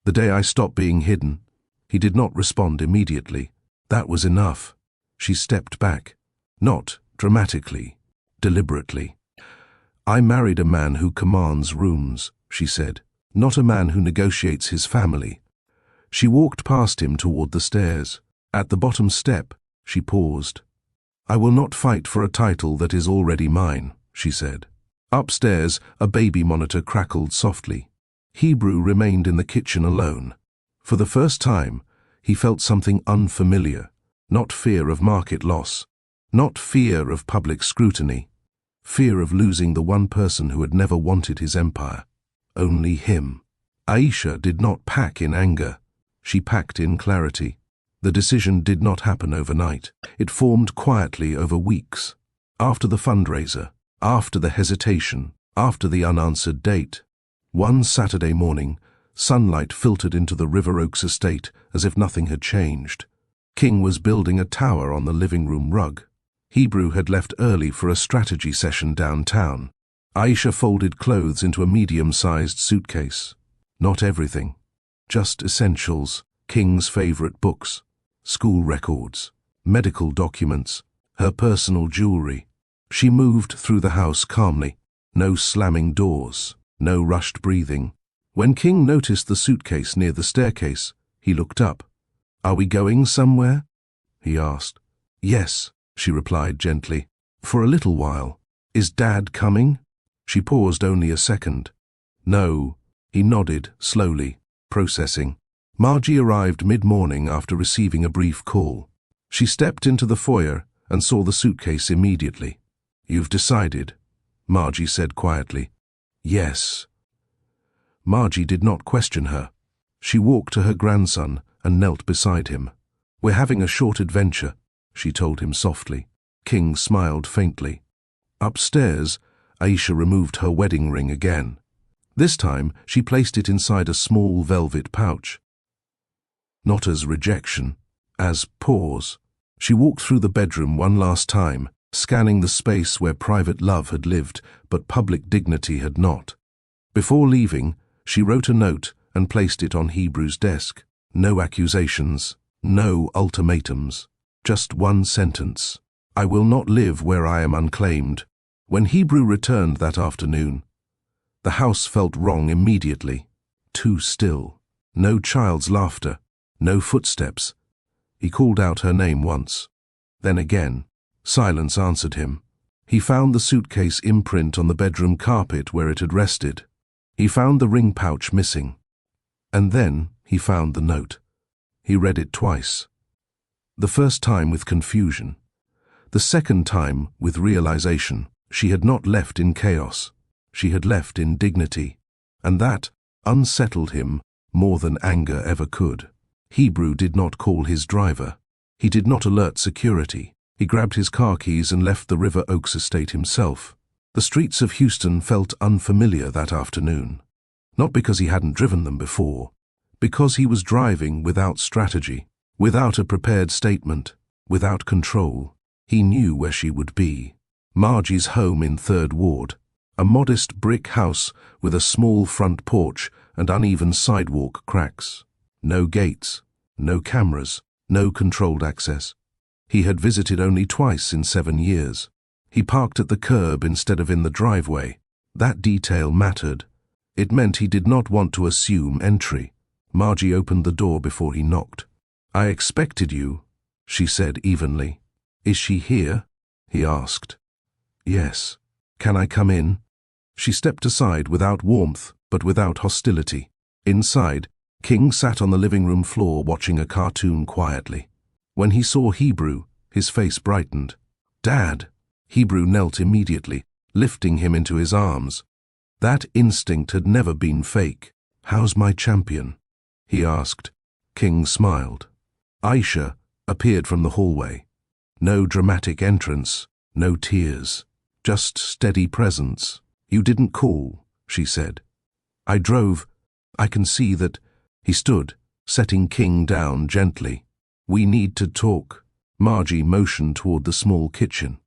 "The day I stop being hidden." He did not respond immediately. That was enough. She stepped back. Not dramatically, deliberately. "I married a man who commands rooms," she said, "not a man who negotiates his family." She walked past him toward the stairs. At the bottom step, she paused. "I will not fight for a title that is already mine," she said. Upstairs, a baby monitor crackled softly. Hebrew remained in the kitchen alone. For the first time, he felt something unfamiliar, not fear of market loss, not fear of public scrutiny, fear of losing the one person who had never wanted his empire. Only him. Aisha did not pack in anger. She packed in clarity. The decision did not happen overnight. It formed quietly over weeks. After the fundraiser, after the hesitation, after the unanswered date. One Saturday morning, sunlight filtered into the River Oaks estate as if nothing had changed. King was building a tower on the living room rug. Hebrew had left early for a strategy session downtown. Aisha folded clothes into a medium-sized suitcase. Not everything. Just essentials, King's favorite books, school records, medical documents, her personal jewelry. She moved through the house calmly. No slamming doors, no rushed breathing. When King noticed the suitcase near the staircase, he looked up. "Are we going somewhere?" he asked. "Yes," she replied gently. "For a little while. Is Dad coming?" She paused only a second. "No." He nodded, slowly, processing. Margie arrived mid-morning after receiving a brief call. She stepped into the foyer and saw the suitcase immediately. "You've decided?" Margie said quietly. "Yes." Margie did not question her. She walked to her grandson and knelt beside him. "We're having a short adventure," she told him softly. King smiled faintly. Upstairs, Aisha removed her wedding ring again. This time, she placed it inside a small velvet pouch. Not as rejection, as pause. She walked through the bedroom one last time, scanning the space where private love had lived, but public dignity had not. Before leaving, she wrote a note and placed it on Hebrew's desk. No accusations, no ultimatums, just one sentence. "I will not live where I am unclaimed." When Hebrew returned that afternoon, the house felt wrong immediately. Too still. No child's laughter, no footsteps. He called out her name once. Then again. Silence answered him. He found the suitcase imprint on the bedroom carpet where it had rested. He found the ring pouch missing. And then he found the note. He read it twice. The first time with confusion. The second time with realization. She had not left in chaos. She had left in dignity. And that unsettled him more than anger ever could. Hebrew did not call his driver. He did not alert security. He grabbed his car keys and left the River Oaks estate himself. The streets of Houston felt unfamiliar that afternoon. Not because he hadn't driven them before, because he was driving without strategy, without a prepared statement, without control. He knew where she would be. Margie's home in 3rd Ward, a modest brick house with a small front porch and uneven sidewalk cracks. No gates, no cameras, no controlled access. He had visited only twice in 7 years. He parked at the curb instead of in the driveway. That detail mattered. It meant he did not want to assume entry. Margie opened the door before he knocked. "I expected you," she said evenly. "Is she here?" he asked. "Yes. Can I come in?" She stepped aside without warmth, but without hostility. Inside, King sat on the living room floor watching a cartoon quietly. When he saw Hebrew, his face brightened. "Dad!" Hebrew knelt immediately, lifting him into his arms. That instinct had never been fake. "How's my champion?" he asked. King smiled. Aisha appeared from the hallway. No dramatic entrance, no tears, just steady presence. "You didn't call," she said. "I drove. I can see that." He stood, setting King down gently. "We need to talk." Margie motioned toward the small kitchen.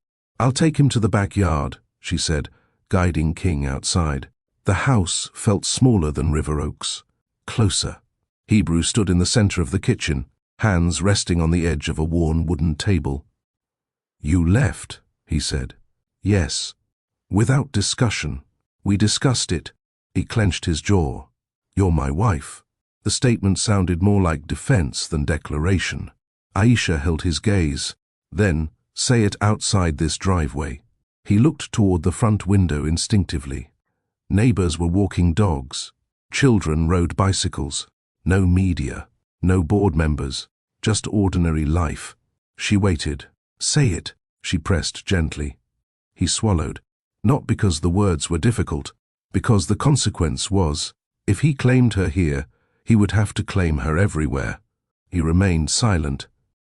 "I'll take him to the backyard," she said, guiding King outside. The house felt smaller than River Oaks. Closer. Hebrew stood in the center of the kitchen, hands resting on the edge of a worn wooden table. "You left," he said. "Yes." Without discussion. "We discussed it." He clenched his jaw. "You're my wife." The statement sounded more like defense than declaration. Aisha held his gaze. "Then, say it outside this driveway." He looked toward the front window instinctively. Neighbors were walking dogs. Children rode bicycles. No media. No board members. Just ordinary life. She waited. "Say it," she pressed gently. He swallowed. Not because the words were difficult, because the consequence was, if he claimed her here, he would have to claim her everywhere. He remained silent.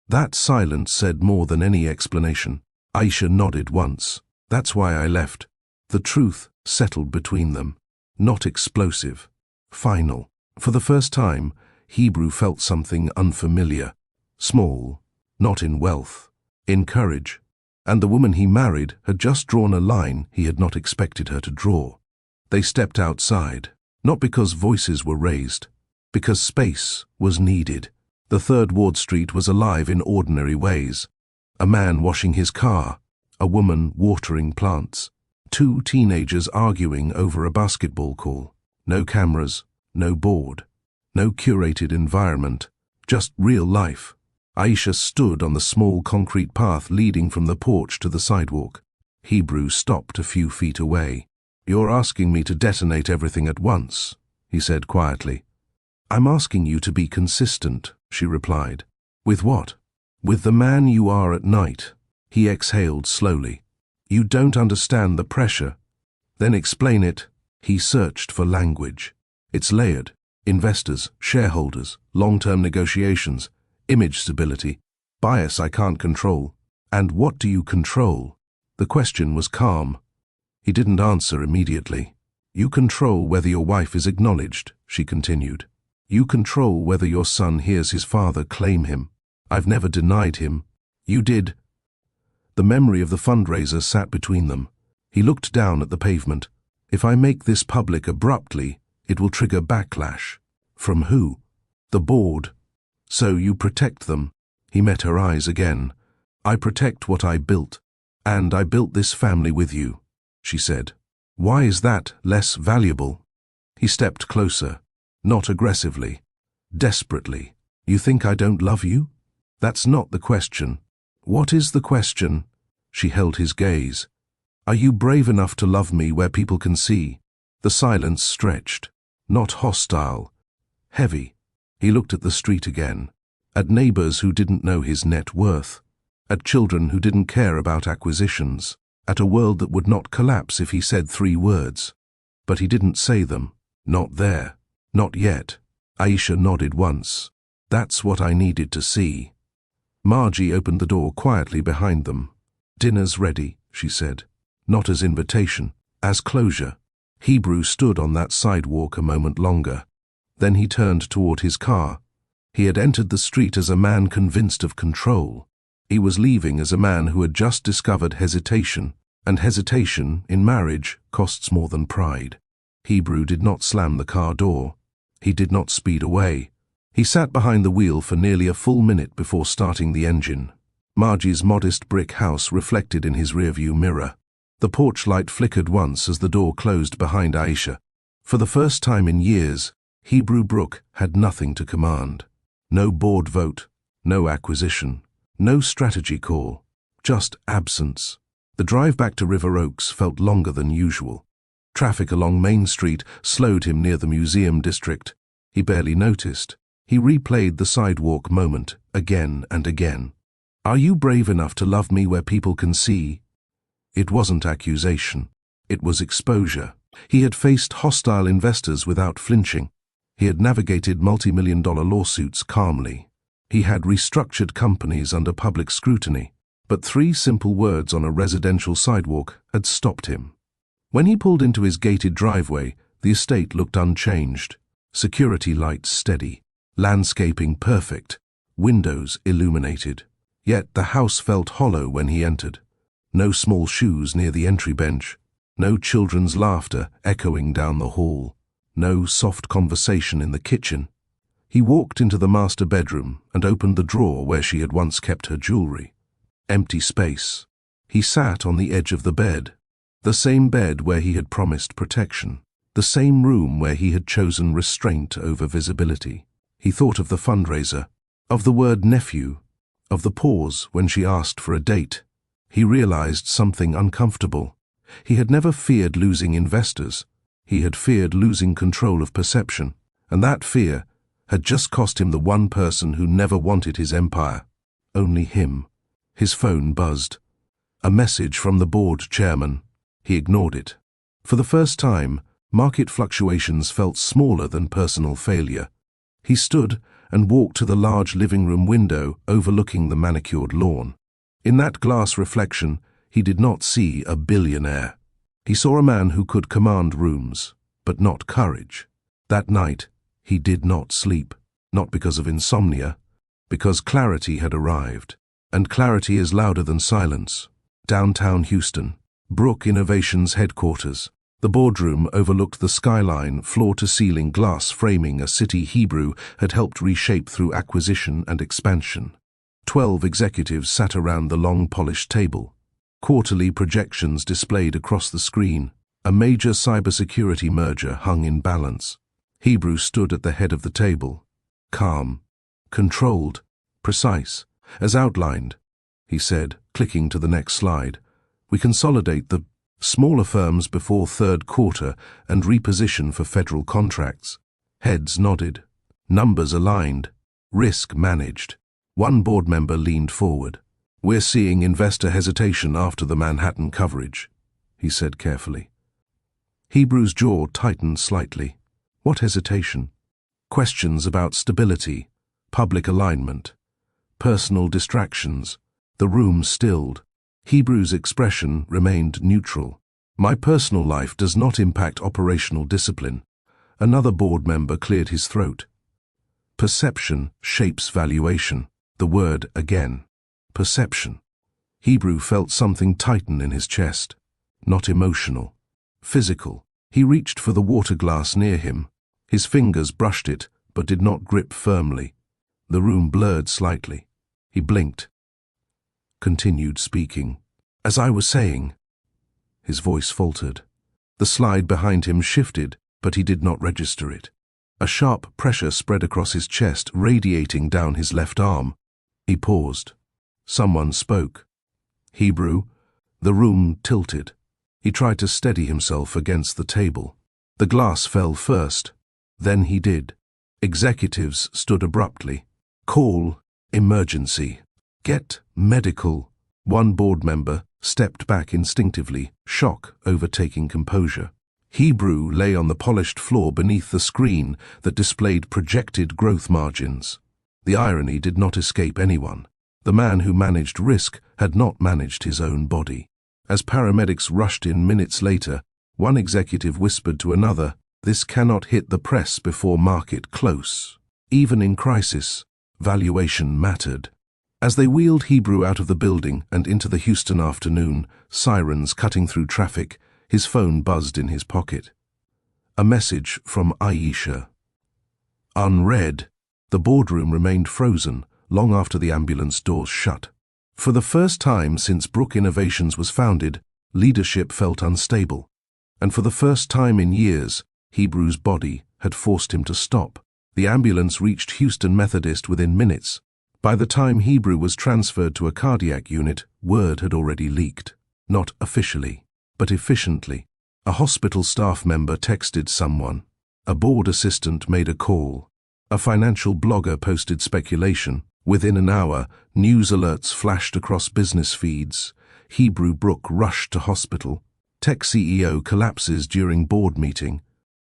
That silence said more than any explanation. Aisha nodded once. "That's why I left." The truth settled between them. Not explosive. Final. For the first time, Hebrew felt something unfamiliar. Small. Not in wealth. In courage. And the woman he married had just drawn a line he had not expected her to draw. They stepped outside. Not because voices were raised. Because space was needed. The 3rd Ward Street was alive in ordinary ways. A man washing his car. A woman watering plants. 2 teenagers arguing over a basketball call. No cameras, no board, no curated environment, just real life. Aisha stood on the small concrete path leading from the porch to the sidewalk. Hebrew stopped a few feet away. "You're asking me to detonate everything at once," he said quietly. "I'm asking you to be consistent," she replied. "With what?" "With the man you are at night." He exhaled slowly. "You don't understand the pressure." "Then explain it." He searched for language. "It's layered. Investors, shareholders, long-term negotiations, image stability, bias I can't control." "And what do you control?" The question was calm. He didn't answer immediately. "You control whether your wife is acknowledged," she continued. "You control whether your son hears his father claim him. I've never denied him. You did." The memory of the fundraiser sat between them. He looked down at the pavement. "If I make this public abruptly, it will trigger backlash." "From who?" "The board." "So you protect them." He met her eyes again. "I protect what I built. And I built this family with you," she said. "Why is that less valuable?" He stepped closer. Not aggressively. Desperately. "You think I don't love you?" "That's not the question." "What is the question?" She held his gaze. "Are you brave enough to love me where people can see?" The silence stretched. Not hostile. Heavy. He looked at the street again. At neighbors who didn't know his net worth. At children who didn't care about acquisitions. At a world that would not collapse if he said 3 words. But he didn't say them. Not there. Not yet. Aisha nodded once. "That's what I needed to see." Margie opened the door quietly behind them. "Dinner's ready," she said. Not as invitation, as closure. Hebrew stood on that sidewalk a moment longer. Then he turned toward his car. He had entered the street as a man convinced of control. He was leaving as a man who had just discovered hesitation, and hesitation, in marriage, costs more than pride. Hebrew did not slam the car door. He did not speed away. He sat behind the wheel for nearly a full minute before starting the engine. Margie's modest brick house reflected in his rearview mirror. The porch light flickered once as the door closed behind Aisha. For the first time in years, Hebrew Brook had nothing to command. No board vote, no acquisition, no strategy call, just absence. The drive back to River Oaks felt longer than usual. Traffic along Main Street slowed him near the museum district. He barely noticed. He replayed the sidewalk moment again and again. Are you brave enough to love me where people can see? It wasn't accusation. It was exposure. He had faced hostile investors without flinching. He had navigated multi-million-dollar lawsuits calmly. He had restructured companies under public scrutiny. But 3 simple words on a residential sidewalk had stopped him. When he pulled into his gated driveway, the estate looked unchanged. Security lights steady, landscaping perfect, windows illuminated. Yet the house felt hollow when he entered. No small shoes near the entry bench, no children's laughter echoing down the hall, no soft conversation in the kitchen. He walked into the master bedroom and opened the drawer where she had once kept her jewelry. Empty space. He sat on the edge of the bed. The same bed where he had promised protection. The same room where he had chosen restraint over visibility. He thought of the fundraiser, of the word nephew, of the pause when she asked for a date. He realized something uncomfortable. He had never feared losing investors. He had feared losing control of perception. And that fear had just cost him the one person who never wanted his empire. Only him. His phone buzzed. A message from the board chairman. He ignored it. For the first time, market fluctuations felt smaller than personal failure. He stood and walked to the large living room window overlooking the manicured lawn. In that glass reflection, he did not see a billionaire. He saw a man who could command rooms, but not courage. That night, he did not sleep, not because of insomnia, because clarity had arrived. And clarity is louder than silence. Downtown Houston, Brook Innovations headquarters. The boardroom overlooked the skyline, floor-to-ceiling glass framing a city Hebrew had helped reshape through acquisition and expansion. 12 executives sat around the long polished table. Quarterly projections displayed across the screen. A major cybersecurity merger hung in balance. Hebrew stood at the head of the table. Calm, controlled, precise. As outlined, he said, clicking to the next slide, we consolidate the smaller firms before third quarter and reposition for federal contracts. Heads nodded. Numbers aligned. Risk managed. One board member leaned forward. We're seeing investor hesitation after the Manhattan coverage, he said carefully. Hebrew's jaw tightened slightly. What hesitation? Questions about stability, public alignment, personal distractions. The room stilled. Hebrew's expression remained neutral. My personal life does not impact operational discipline. Another board member cleared his throat. Perception shapes valuation. The word again. Perception. Hebrew felt something tighten in his chest. Not emotional. Physical. He reached for the water glass near him. His fingers brushed it, but did not grip firmly. The room blurred slightly. He blinked. Continued speaking. As I was saying. His voice faltered. The slide behind him shifted, but he did not register it. A sharp pressure spread across his chest, radiating down his left arm. He paused. Someone spoke. Hebrew. The room tilted. He tried to steady himself against the table. The glass fell first. Then he did. Executives stood abruptly. Call. Emergency. Get medical. One board member stepped back instinctively, shock overtaking composure. Hebrew lay on the polished floor beneath the screen that displayed projected growth margins. The irony did not escape anyone. The man who managed risk had not managed his own body. As paramedics rushed in minutes later, one executive whispered to another, "This cannot hit the press before market close." Even in crisis, valuation mattered. As they wheeled Hebrew out of the building and into the Houston afternoon, sirens cutting through traffic, his phone buzzed in his pocket. A message from Aisha. Unread, the boardroom remained frozen long after the ambulance doors shut. For the first time since Brook Innovations was founded, leadership felt unstable. And for the first time in years, Hebrew's body had forced him to stop. The ambulance reached Houston Methodist within minutes. By the time Hebrew was transferred to a cardiac unit, word had already leaked. Not officially, but efficiently. A hospital staff member texted someone. A board assistant made a call. A financial blogger posted speculation. Within an hour, news alerts flashed across business feeds. Hebrew Brook rushed to hospital. Tech CEO collapses during board meeting.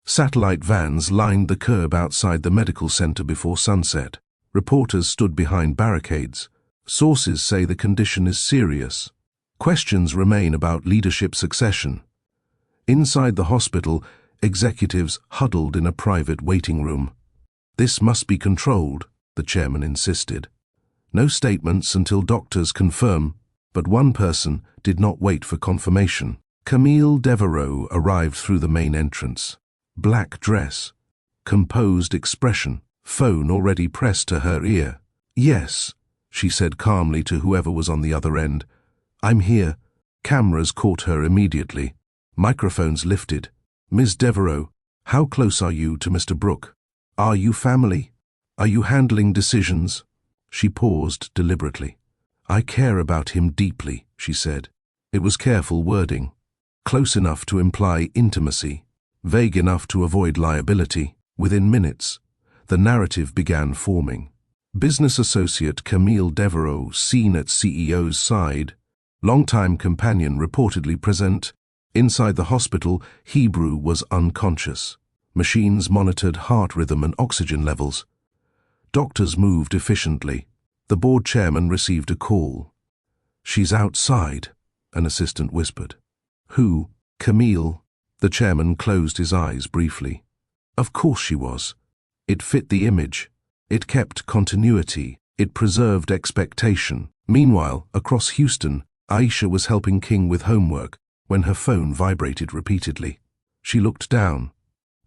Satellite vans lined the curb outside the medical center before sunset. Reporters stood behind barricades. Sources say the condition is serious. Questions remain about leadership succession. Inside the hospital, executives huddled in a private waiting room. This must be controlled, the chairman insisted. No statements until doctors confirm, but one person did not wait for confirmation. Camille Devereaux arrived through the main entrance. Black dress, composed expression, phone already pressed to her ear. "Yes," she said calmly to whoever was on the other end. "I'm here." Cameras caught her immediately. Microphones lifted. "Ms. Devereaux, how close are you to Mr. Brook? Are you family? Are you handling decisions?" She paused deliberately. "I care about him deeply," she said. It was careful wording. Close enough to imply intimacy, vague enough to avoid liability. Within minutes, the narrative began forming. Business associate Camille Devereaux seen at CEO's side. Longtime companion reportedly present. Inside the hospital, Hebrew was unconscious. Machines monitored heart rhythm and oxygen levels. Doctors moved efficiently. The board chairman received a call. "She's outside," an assistant whispered. "Who?" "Camille." The chairman closed his eyes briefly. Of course she was. It fit the image. It kept continuity. It preserved expectation. Meanwhile, across Houston, Aisha was helping King with homework when her phone vibrated repeatedly. She looked down.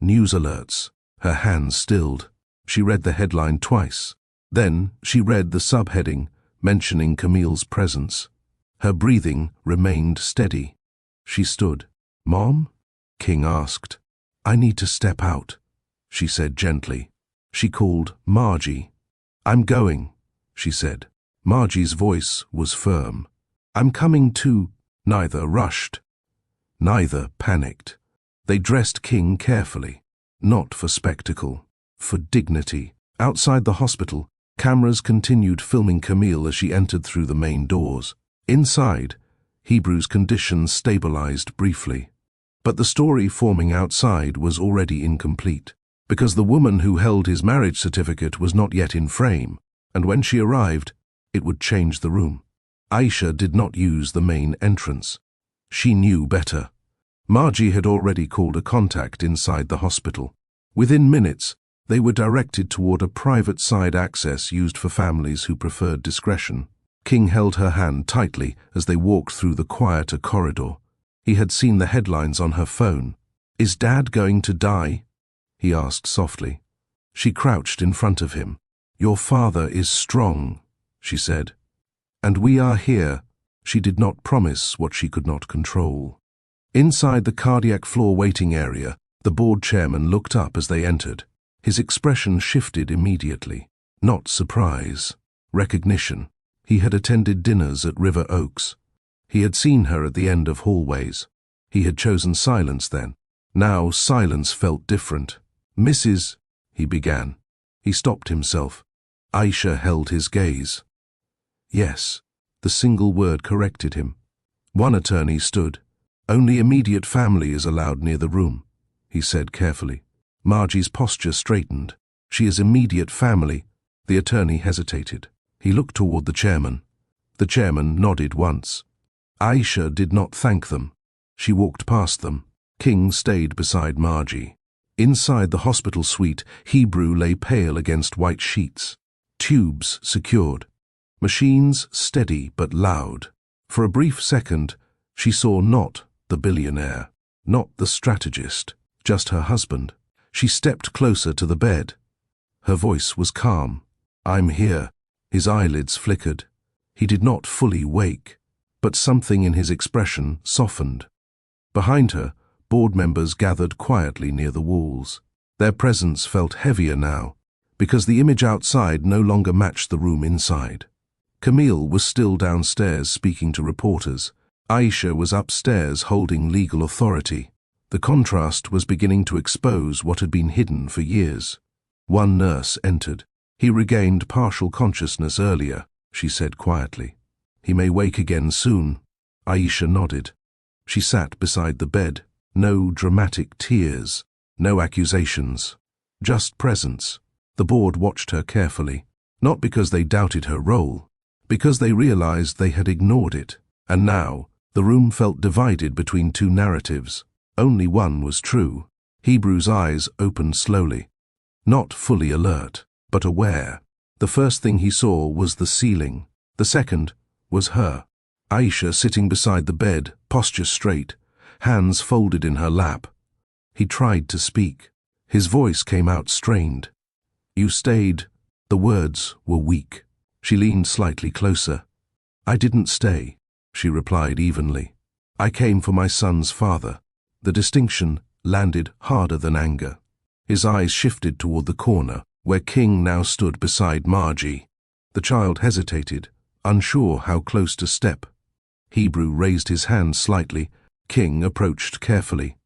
News alerts. Her hands stilled. She read the headline twice. Then she read the subheading, mentioning Camille's presence. Her breathing remained steady. She stood. "Mom?" King asked. "I need to step out," she said gently. She called Margie. "I'm going," she said. Margie's voice was firm. "I'm coming too." Neither rushed. Neither panicked. They dressed King carefully, not for spectacle, for dignity. Outside the hospital, cameras continued filming Camille as she entered through the main doors. Inside, Hebrew's condition stabilized briefly. But the story forming outside was already incomplete, because the woman who held his marriage certificate was not yet in frame, and when she arrived, it would change the room. Aisha did not use the main entrance. She knew better. Margie had already called a contact inside the hospital. Within minutes, they were directed toward a private side access used for families who preferred discretion. King held her hand tightly as they walked through the quieter corridor. He had seen the headlines on her phone. "Is Dad going to die?" he asked softly. She crouched in front of him. "Your father is strong," she said. "And we are here." She did not promise what she could not control. Inside the cardiac floor waiting area, the board chairman looked up as they entered. His expression shifted immediately. Not surprise. Recognition. He had attended dinners at River Oaks. He had seen her at the end of hallways. He had chosen silence then. Now silence felt different. "Mrs." he began. He stopped himself. Aisha held his gaze. "Yes," the single word corrected him. One attorney stood. "Only immediate family is allowed near the room," he said carefully. Margie's posture straightened. "She is immediate family." The attorney hesitated. He looked toward the chairman. The chairman nodded once. Aisha did not thank them. She walked past them. King stayed beside Margie. Inside the hospital suite, Hebrew lay pale against white sheets. Tubes secured. Machines steady but loud. For a brief second, she saw not the billionaire, not the strategist, just her husband. She stepped closer to the bed. Her voice was calm. "I'm here." His eyelids flickered. He did not fully wake, but something in his expression softened. Behind her, board members gathered quietly near the walls. Their presence felt heavier now, because the image outside no longer matched the room inside. Camille was still downstairs speaking to reporters. Aisha was upstairs holding legal authority. The contrast was beginning to expose what had been hidden for years. One nurse entered. "He regained partial consciousness earlier," she said quietly. "He may wake again soon." Aisha nodded. She sat beside the bed. No dramatic tears, no accusations, just presence. The board watched her carefully, not because they doubted her role, because they realized they had ignored it. And now, the room felt divided between two narratives. Only one was true. Hebrew's eyes opened slowly, not fully alert, but aware. The first thing he saw was the ceiling. The second was her. Aisha sitting beside the bed, posture straight, hands folded in her lap. He tried to speak. His voice came out strained. "You stayed." The words were weak. She leaned slightly closer. "I didn't stay," she replied evenly. "I came for my son's father." The distinction landed harder than anger. His eyes shifted toward the corner, where King now stood beside Margie. The child hesitated, unsure how close to step. Hebrew raised his hand slightly. King approached carefully.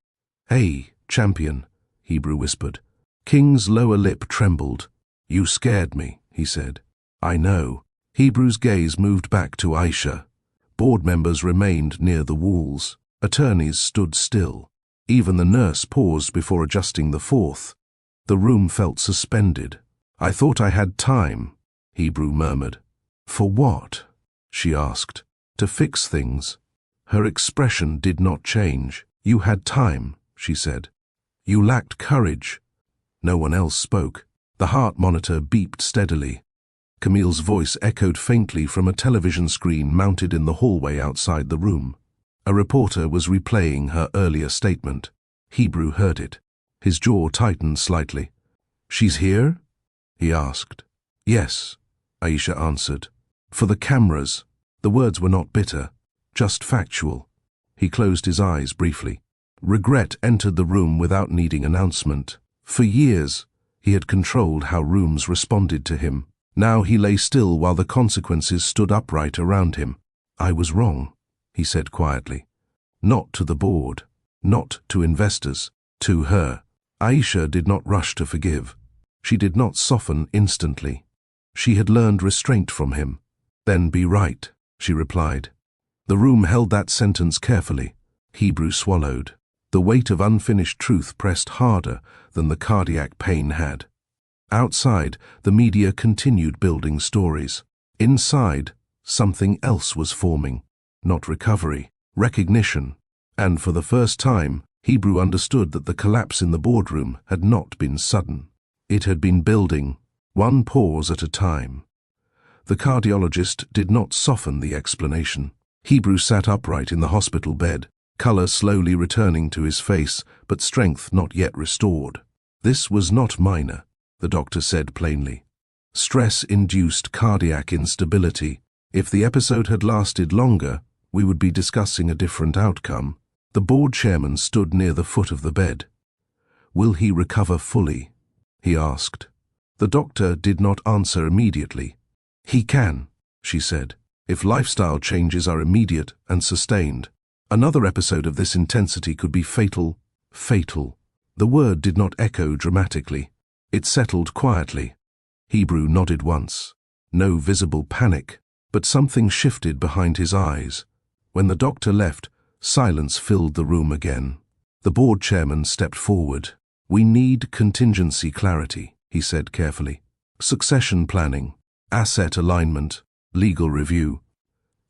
"Hey, champion," Hebrew whispered. King's lower lip trembled. "You scared me," he said. "I know." Hebrew's gaze moved back to Aisha. Board members remained near the walls. Attorneys stood still. Even the nurse paused before adjusting the fourth. The room felt suspended. "I thought I had time," Hebrew murmured. "For what?" she asked. "To fix things." Her expression did not change. "You had time," she said. "You lacked courage." No one else spoke. The heart monitor beeped steadily. Camille's voice echoed faintly from a television screen mounted in the hallway outside the room. A reporter was replaying her earlier statement. Hebrew heard it. His jaw tightened slightly. "She's here?" he asked. "Yes," Aisha answered. "For the cameras." The words were not bitter, just factual. He closed his eyes briefly. Regret entered the room without needing announcement. For years, he had controlled how rooms responded to him. Now he lay still while the consequences stood upright around him. "I was wrong," he said quietly. Not to the board, not to investors, to her. Aisha did not rush to forgive. She did not soften instantly. She had learned restraint from him. "Then be right," she replied. The room held that sentence carefully. Hebrew swallowed. The weight of unfinished truth pressed harder than the cardiac pain had. Outside, the media continued building stories. Inside, something else was forming. Not recovery, recognition. And for the first time, Hebrew understood that the collapse in the boardroom had not been sudden. It had been building, one pause at a time. The cardiologist did not soften the explanation. Hebrew sat upright in the hospital bed, color slowly returning to his face, but strength not yet restored. "This was not minor," the doctor said plainly. "Stress-induced cardiac instability. If the episode had lasted longer, we would be discussing a different outcome." The board chairman stood near the foot of the bed. "Will he recover fully?" he asked. The doctor did not answer immediately. "He can," she said, "if lifestyle changes are immediate and sustained. Another episode of this intensity could be fatal." Fatal. The word did not echo dramatically. It settled quietly. Hebrew nodded once. No visible panic, but something shifted behind his eyes. When the doctor left, silence filled the room again. The board chairman stepped forward. "We need contingency clarity," he said carefully. "Succession planning, asset alignment, legal review."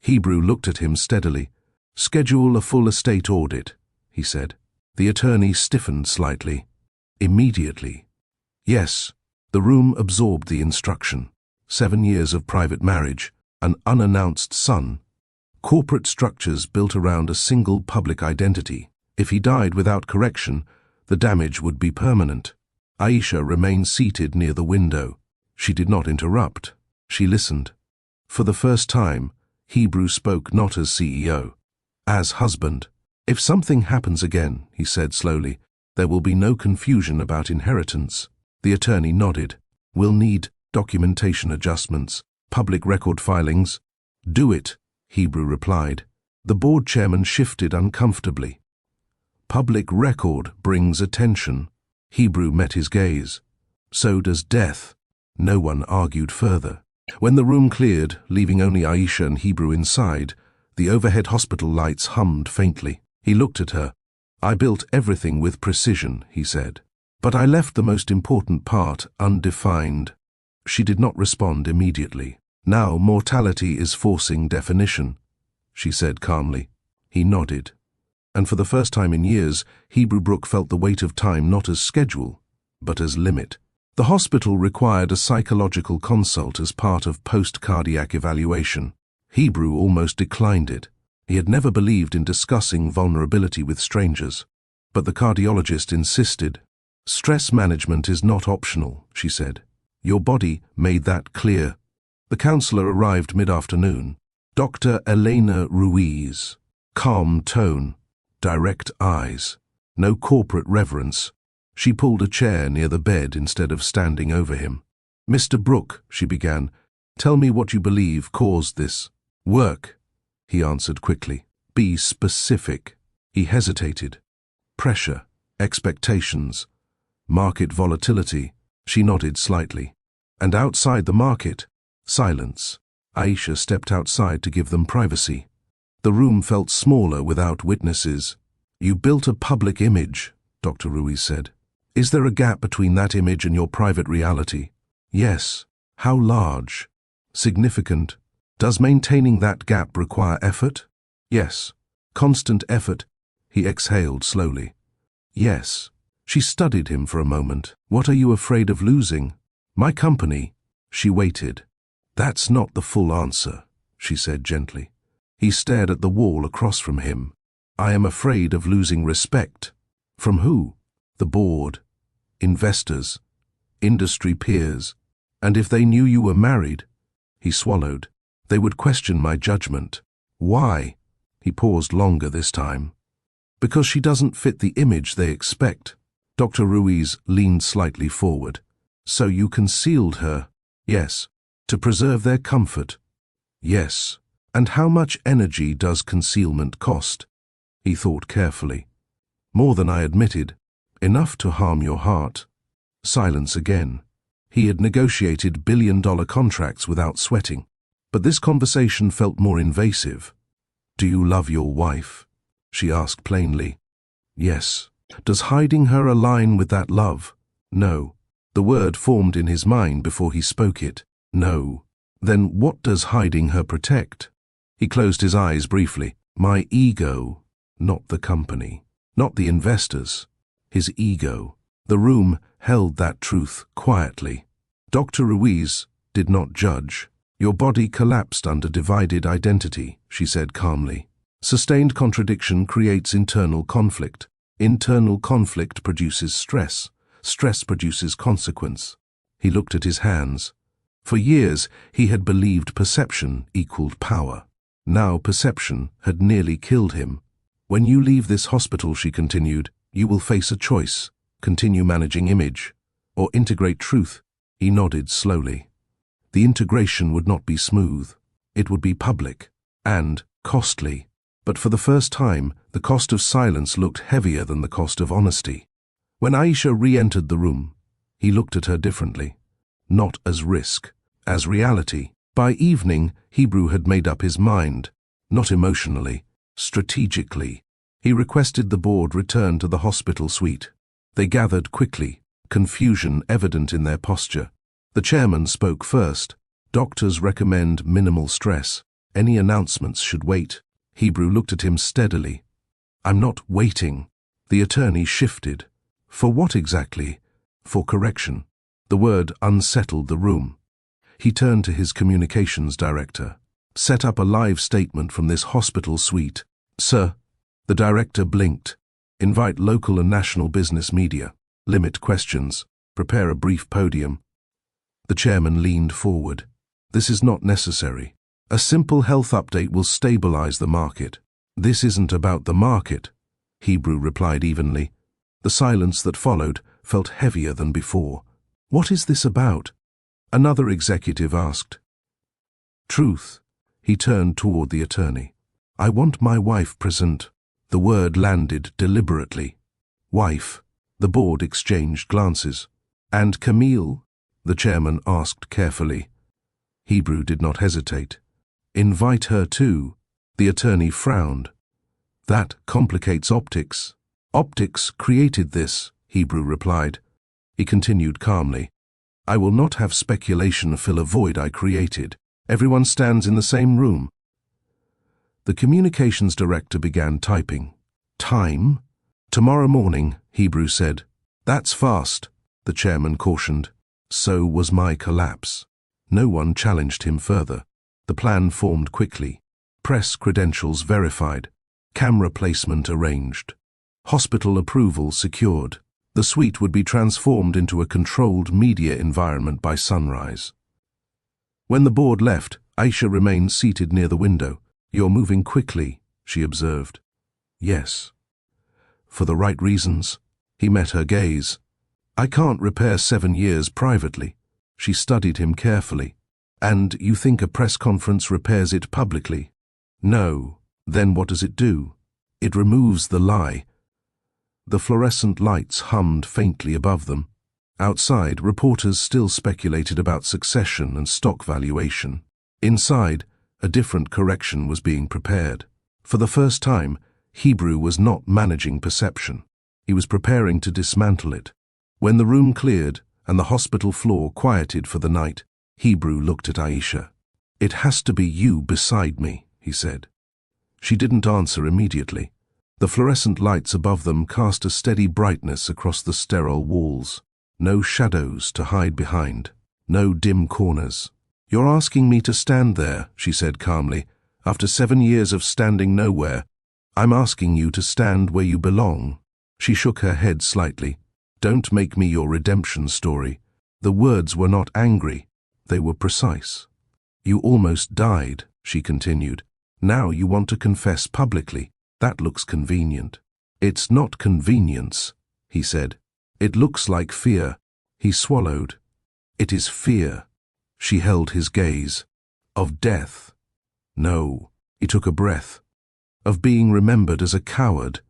Hebrew looked at him steadily. "Schedule a full estate audit," he said. The attorney stiffened slightly. "Immediately." "Yes." The room absorbed the instruction. 7 years of private marriage, an unannounced son. Corporate structures built around a single public identity. If he died without correction, the damage would be permanent. Aisha remained seated near the window. She did not interrupt. She listened. For the first time, Hebrew spoke not as CEO, as husband. "If something happens again," he said slowly, "there will be no confusion about inheritance." The attorney nodded. "We'll need documentation adjustments, public record filings." "Do it," Hebrew replied. The board chairman shifted uncomfortably. "Public record brings attention." Hebrew met his gaze. "So does death." No one argued further. When the room cleared, leaving only Aisha and Hebrew inside, the overhead hospital lights hummed faintly. He looked at her. "I built everything with precision," he said. "But I left the most important part undefined." She did not respond immediately. "Now mortality is forcing definition," she said calmly. He nodded. And for the first time in years, Hebrew Brook felt the weight of time not as schedule, but as limit. The hospital required a psychological consult as part of post-cardiac evaluation. Hebrew almost declined it. He had never believed in discussing vulnerability with strangers. But the cardiologist insisted. "Stress management is not optional," she said. "Your body made that clear." The counselor arrived mid-afternoon. Dr. Elena Ruiz. Calm tone, direct eyes, no corporate reverence. She pulled a chair near the bed instead of standing over him. "Mr. Brook," she began, "tell me what you believe caused this." "Work," he answered quickly. "Be specific." He hesitated. "Pressure, expectations, market volatility." She nodded slightly. "And outside the market?" Silence. Aisha stepped outside to give them privacy. The room felt smaller without witnesses. "You built a public image," Dr. Ruiz said. "Is there a gap between that image and your private reality?" "Yes." "How large?" "Significant." "Does maintaining that gap require effort?" "Yes." "Constant effort?" He exhaled slowly. "Yes." She studied him for a moment. "What are you afraid of losing?" "My company." She waited. "That's not the full answer," she said gently. He stared at the wall across from him. "I am afraid of losing respect." "From who?" "The board, investors, industry peers. And if they knew you were married," he swallowed, "they would question my judgment." "Why?" He paused longer this time. "Because she doesn't fit the image they expect." Dr. Ruiz leaned slightly forward. "So you concealed her?" "Yes." "To preserve their comfort?" "Yes." "And how much energy does concealment cost?" He thought carefully. "More than I admitted. Enough to harm your heart." Silence again. He had negotiated billion-dollar contracts without sweating. But this conversation felt more invasive. "Do you love your wife?" she asked plainly. "Yes." "Does hiding her align with that love?" "No." The word formed in his mind before he spoke it. "No." "Then what does hiding her protect?" He closed his eyes briefly. "My ego, not the company, not the investors. His ego." The room held that truth quietly. Dr. Ruiz did not judge. "Your body collapsed under divided identity," she said calmly. "Sustained contradiction creates internal conflict. Internal conflict produces stress. Stress produces consequence." He looked at his hands. For years, he had believed perception equaled power. Now perception had nearly killed him. "When you leave this hospital," she continued, "you will face a choice. Continue managing image, or integrate truth." He nodded slowly. The integration would not be smooth. It would be public and costly. But for the first time, the cost of silence looked heavier than the cost of honesty. When Aisha re-entered the room, he looked at her differently. Not as risk, as reality. By evening, Hebrew had made up his mind. Not emotionally, strategically. He requested the board return to the hospital suite. They gathered quickly, confusion evident in their posture. The chairman spoke first. "Doctors recommend minimal stress. Any announcements should wait." Hebrew looked at him steadily. "I'm not waiting." The attorney shifted. "For what exactly?" "For correction." The word unsettled the room. He turned to his communications director. "Set up a live statement from this hospital suite." "Sir." The director blinked. "Invite local and national business media. Limit questions. Prepare a brief podium." The chairman leaned forward. "This is not necessary." A simple health update will stabilize the market. This isn't about the market, Hebrew replied evenly. The silence that followed felt heavier than before. What is this about? Another executive asked. Truth. He turned toward the attorney. I want my wife present. The word landed deliberately. Wife. The board exchanged glances. And Camille? The chairman asked carefully. Hebrew did not hesitate. Invite her too. The attorney frowned. That complicates optics. Optics created this, Hebrew replied. He continued calmly. I will not have speculation fill a void I created. Everyone stands in the same room. The communications director began typing. Time? Tomorrow morning, Hebrew said. That's fast, the chairman cautioned. So was my collapse. No one challenged him further. The plan formed quickly. Press credentials verified. Camera placement arranged. Hospital approval secured. The suite would be transformed into a controlled media environment by sunrise. When the board left, Aisha remained seated near the window. You're moving quickly, she observed. Yes. For the right reasons. He met her gaze. I can't repair 7 years privately. She studied him carefully. And you think a press conference repairs it publicly? No. Then what does it do? It removes the lie. The fluorescent lights hummed faintly above them. Outside, reporters still speculated about succession and stock valuation. Inside, a different correction was being prepared. For the first time, Hebrew was not managing perception. He was preparing to dismantle it. When the room cleared and the hospital floor quieted for the night, Hebrew looked at Aisha. It has to be you beside me, he said. She didn't answer immediately. The fluorescent lights above them cast a steady brightness across the sterile walls. No shadows to hide behind. No dim corners. You're asking me to stand there, she said calmly. After 7 years of standing nowhere, I'm asking you to stand where you belong. She shook her head slightly. Don't make me your redemption story. The words were not angry. They were precise. You almost died, she continued. Now you want to confess publicly. That looks convenient. It's not convenience, he said. It looks like fear. He swallowed. It is fear. She held his gaze. Of death. No. He took a breath. Of being remembered as a coward.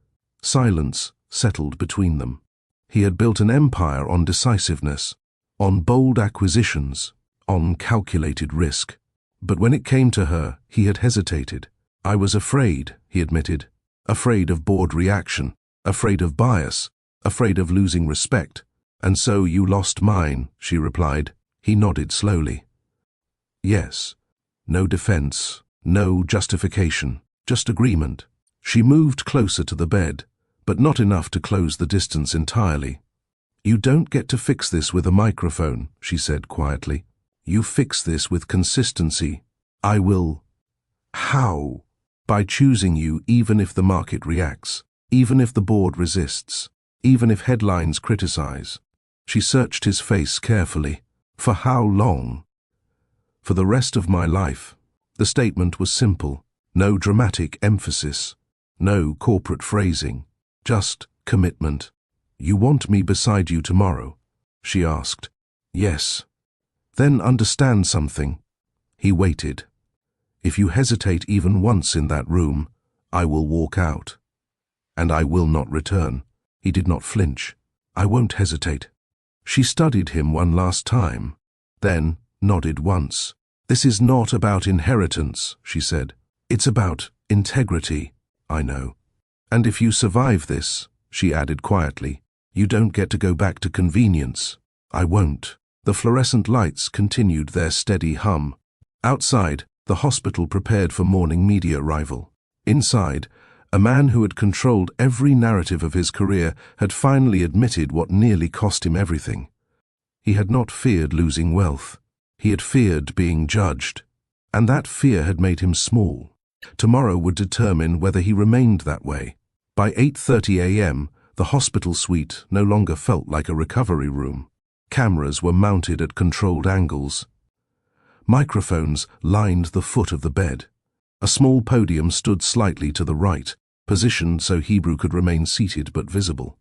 Silence settled between them. He had built an empire on decisiveness, on bold acquisitions, on calculated risk. But when it came to her, he had hesitated. I was afraid, he admitted. Afraid of board reaction, afraid of bias, afraid of losing respect. And so you lost mine, she replied. He nodded slowly. Yes. No defense, no justification, just agreement. She moved closer to the bed, but not enough to close the distance entirely. You don't get to fix this with a microphone, she said quietly. You fix this with consistency. I will. How? By choosing you even if the market reacts, even if the board resists, even if headlines criticize. She searched his face carefully. For how long? For the rest of my life. The statement was simple. No dramatic emphasis. No corporate phrasing. Just commitment. You want me beside you tomorrow? She asked. Yes. Then understand something. He waited. If you hesitate even once in that room, I will walk out. And I will not return. He did not flinch. I won't hesitate. She studied him one last time, then nodded once. This is not about inheritance, she said. It's about integrity, I know. And if you survive this, she added quietly, you don't get to go back to convenience. I won't. The fluorescent lights continued their steady hum. Outside, the hospital prepared for morning media arrival. Inside, a man who had controlled every narrative of his career had finally admitted what nearly cost him everything. He had not feared losing wealth. He had feared being judged. And that fear had made him small. Tomorrow would determine whether he remained that way. By 8:30 a.m., the hospital suite no longer felt like a recovery room. Cameras were mounted at controlled angles. Microphones lined the foot of the bed. A small podium stood slightly to the right, positioned so Hebrew could remain seated but visible.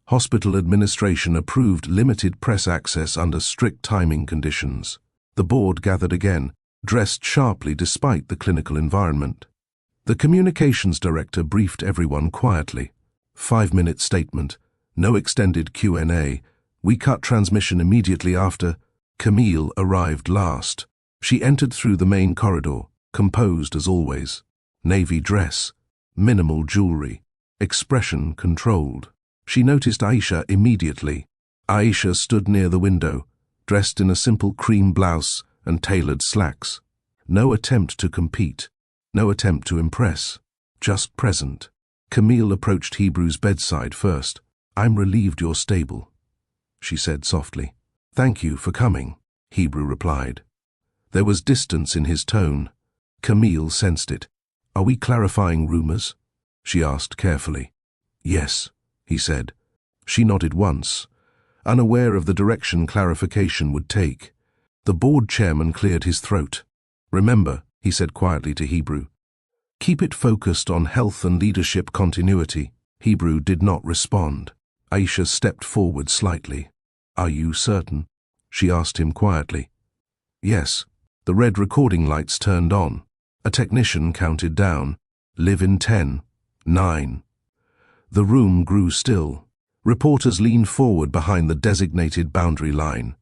Hospital administration approved limited press access under strict timing conditions. The board gathered again, dressed sharply despite the clinical environment. The communications director briefed everyone quietly. 5-minute statement, no extended Q&A. We cut transmission immediately after. Camille arrived last. She entered through the main corridor, composed as always. Navy dress, minimal jewelry, expression controlled. She noticed Aisha immediately. Aisha stood near the window, dressed in a simple cream blouse and tailored slacks. No attempt to compete, no attempt to impress, just present. Camille approached Hebrew's bedside first. "I'm relieved you're stable," she said softly. "Thank you for coming," Hebrew replied. There was distance in his tone. Camille sensed it. "Are we clarifying rumors?" she asked carefully. "Yes," he said. She nodded once, unaware of the direction clarification would take. The board chairman cleared his throat. "Remember," he said quietly to Hebrew, "keep it focused on health and leadership continuity." Hebrew did not respond. Aisha stepped forward slightly. "Are you certain?" she asked him quietly. "Yes." The red recording lights turned on. A technician counted down. "Live in 10, 9. The room grew still. Reporters leaned forward behind the designated boundary line.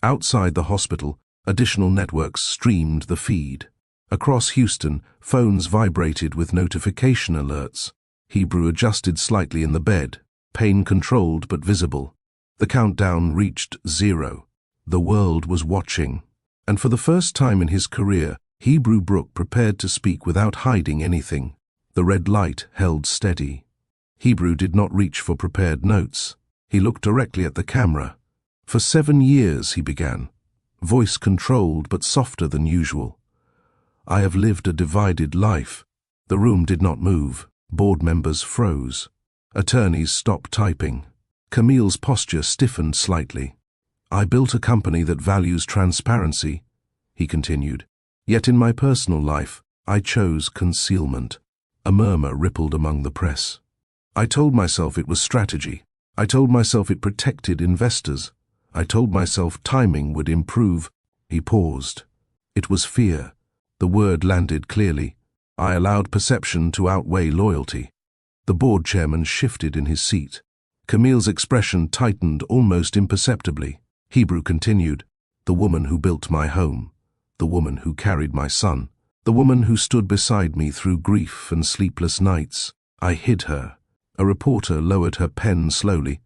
Outside the hospital, additional networks streamed the feed. Across Houston, phones vibrated with notification alerts. Hebrew adjusted slightly in the bed, pain controlled but visible. The countdown reached 0. The world was watching. And for the first time in his career, Hebrew Brook prepared to speak without hiding anything. The red light held steady. Hebrew did not reach for prepared notes. He looked directly at the camera. "For 7 years," he began, voice controlled but softer than usual, "I have lived a divided life." The room did not move. Board members froze. Attorneys stopped typing. Camille's posture stiffened slightly. "I built a company that values transparency," he continued. "Yet in my personal life, I chose concealment." A murmur rippled among the press. "I told myself it was strategy. I told myself it protected investors. I told myself timing would improve." He paused. "It was fear." The word landed clearly. "I allowed perception to outweigh loyalty." The board chairman shifted in his seat. Camille's expression tightened almost imperceptibly. Hebrew continued, "The woman who built my home, the woman who carried my son, the woman who stood beside me through grief and sleepless nights. I hid her." A reporter lowered her pen slowly.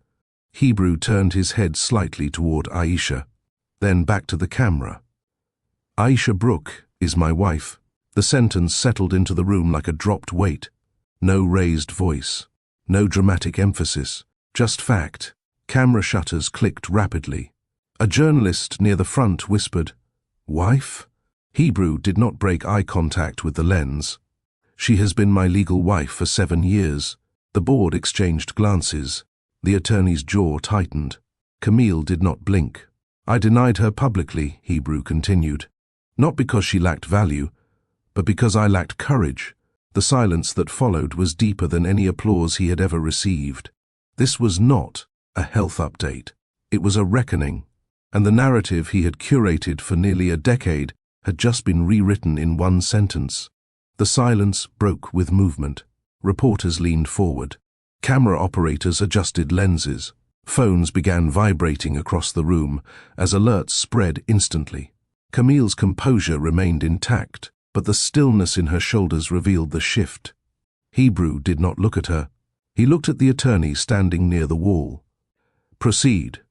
Hebrew turned his head slightly toward Aisha, then back to the camera. "Aisha Brook is my wife." The sentence settled into the room like a dropped weight. No raised voice, no dramatic emphasis, just fact. Camera shutters clicked rapidly. A journalist near the front whispered, "Wife?" Hebrew did not break eye contact with the lens. "She has been my legal wife for 7 years. The board exchanged glances. The attorney's jaw tightened. Camille did not blink. "I denied her publicly," Hebrew continued. "Not because she lacked value, but because I lacked courage." The silence that followed was deeper than any applause he had ever received. This was not a health update. It was a reckoning, and the narrative he had curated for nearly a decade had just been rewritten in one sentence. The silence broke with movement. Reporters leaned forward. Camera operators adjusted lenses. Phones began vibrating across the room as alerts spread instantly. Camille's composure remained intact, but the stillness in her shoulders revealed the shift. Hebrew did not look at her. He looked at the attorney standing near the wall. "Proceed,"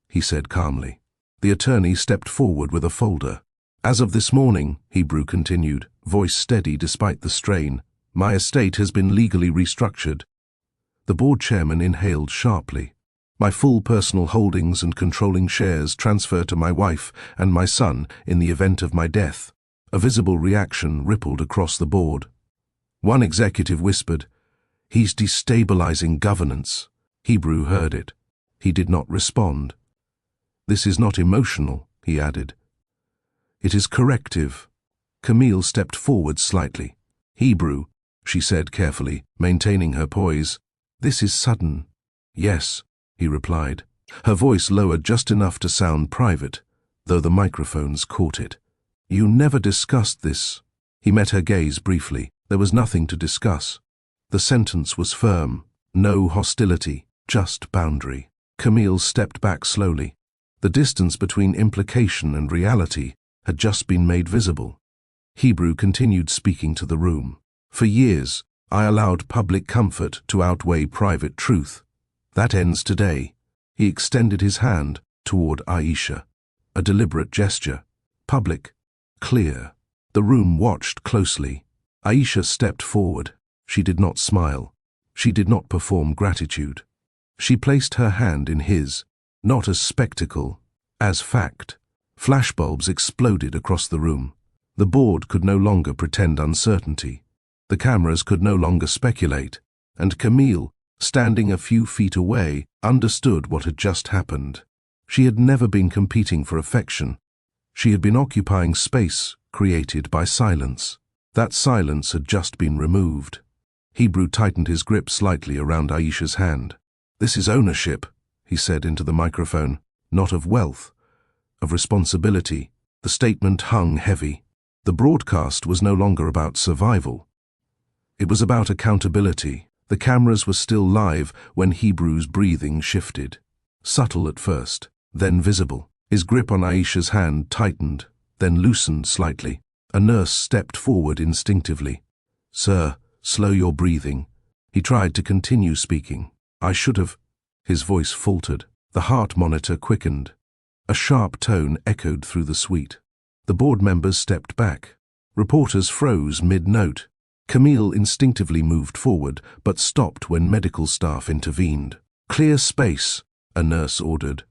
he said calmly. The attorney stepped forward with a folder. "As of this morning," Hebrew continued, voice steady despite the strain, "my estate has been legally restructured." The board chairman inhaled sharply. "My full personal holdings and controlling shares transfer to my wife and my son in the event of my death." A visible reaction rippled across the board. One executive whispered, "He's destabilizing governance." Hebrew heard it. He did not respond. "This is not emotional," he added. It is corrective. Camille stepped forward slightly. Hebrew, she said carefully, maintaining her poise. This is sudden. Yes, he replied. Her voice lowered just enough to sound private, though the microphones caught it. You never discussed this. He met her gaze briefly. There was nothing to discuss. The sentence was firm. No hostility, just boundary. Camille stepped back slowly. The distance between implication and reality had just been made visible. Hebrew continued speaking to the room. For years, I allowed public comfort to outweigh private truth. That ends today. He extended his hand toward Aisha. A deliberate gesture. Public. Clear. The room watched closely. Aisha stepped forward. She did not smile. She did not perform gratitude. She placed her hand in his, not as spectacle, as fact. Flashbulbs exploded across the room. The board could no longer pretend uncertainty. The cameras could no longer speculate. And Camille, standing a few feet away, understood what had just happened. She had never been competing for affection. She had been occupying space created by silence. That silence had just been removed. Hebrew tightened his grip slightly around Aisha's hand. This is ownership, he said into the microphone, not of wealth, of responsibility. The statement hung heavy. The broadcast was no longer about survival. It was about accountability. The cameras were still live when Hebrew's breathing shifted. Subtle at first, then visible. His grip on Aisha's hand tightened, then loosened slightly. A nurse stepped forward instinctively. Sir, slow your breathing. He tried to continue speaking. I should have. His voice faltered. The heart monitor quickened. A sharp tone echoed through the suite. The board members stepped back. Reporters froze mid-note. Camille instinctively moved forward, but stopped when medical staff intervened. Clear space, a nurse ordered.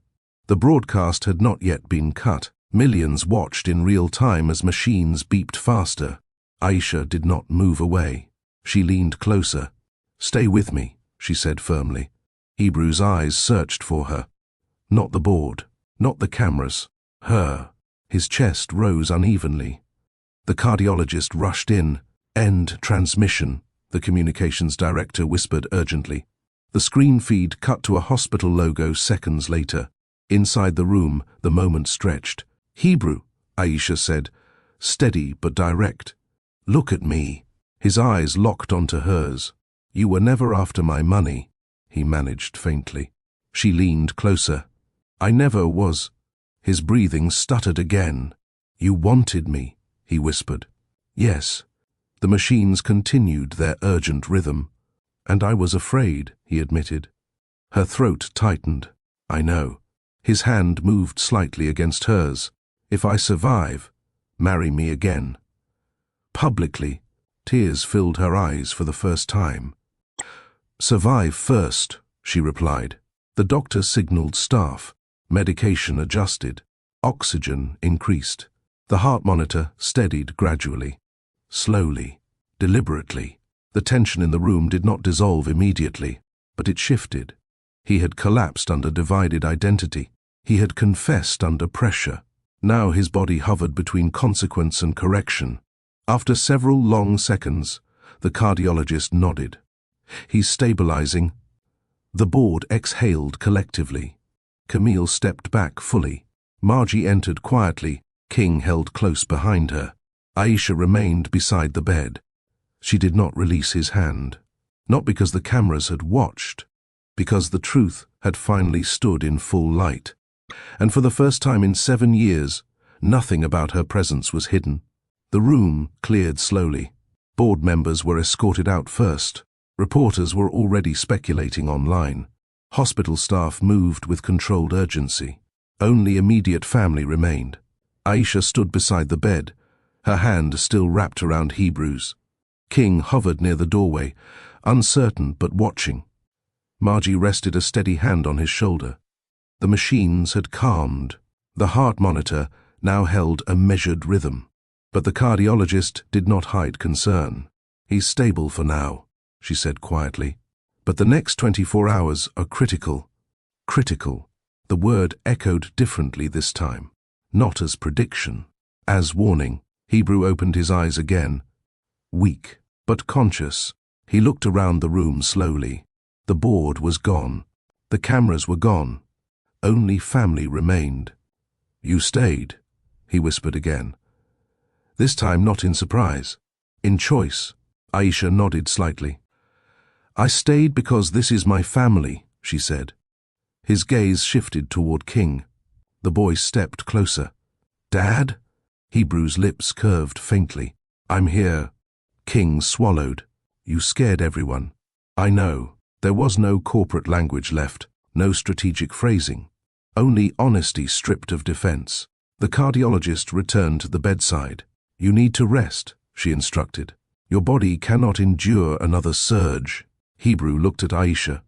The broadcast had not yet been cut. Millions watched in real time as machines beeped faster. Aisha did not move away. She leaned closer. Stay with me, she said firmly. Hebrew's eyes searched for her. Not the board, not the cameras. Her. His chest rose unevenly. The cardiologist rushed in. End transmission, the communications director whispered urgently. The screen feed cut to a hospital logo seconds later. Inside the room, the moment stretched. Hebrew, Aisha said, steady but direct. Look at me. His eyes locked onto hers. You were never after my money, he managed faintly. She leaned closer. I never was. His breathing stuttered again. You wanted me, he whispered. Yes. The machines continued their urgent rhythm. And I was afraid, he admitted. Her throat tightened. I know. His hand moved slightly against hers. If I survive, marry me again. Publicly, tears filled her eyes for the first time. Survive first, she replied. The doctor signaled staff. Medication adjusted. Oxygen increased. The heart monitor steadied gradually. Slowly, deliberately. The tension in the room did not dissolve immediately, but it shifted. He had collapsed under divided identity. He had confessed under pressure. Now his body hovered between consequence and correction. After several long seconds, the cardiologist nodded. He's stabilizing. The board exhaled collectively. Camille stepped back fully. Margie entered quietly. King held close behind her. Aisha remained beside the bed. She did not release his hand. Not because the cameras had watched, because the truth had finally stood in full light. And for the first time in 7 years, nothing about her presence was hidden. The room cleared slowly. Board members were escorted out first. Reporters were already speculating online. Hospital staff moved with controlled urgency. Only immediate family remained. Aisha stood beside the bed, her hand still wrapped around Hebrew's. King hovered near the doorway, uncertain but watching. Margie rested a steady hand on his shoulder. The machines had calmed. The heart monitor now held a measured rhythm. But the cardiologist did not hide concern. He's stable for now, she said quietly. But the next 24 hours are critical. Critical. The word echoed differently this time, not as prediction, As warning, Hebrew opened his eyes again. Weak, but conscious, he looked around the room slowly. The board was gone. The cameras were gone. Only family remained. "You stayed," he whispered again. This time not in surprise. In choice. Aisha nodded slightly. "I stayed because this is my family," she said. His gaze shifted toward King. The boy stepped closer. "Dad?" Hebrew's lips curved faintly. "I'm here." King swallowed. "You scared everyone." "I know." There was no corporate language left, no strategic phrasing. Only honesty stripped of defense. The cardiologist returned to the bedside. "You need to rest," she instructed. "Your body cannot endure another surge." Hebrew looked at Aisha.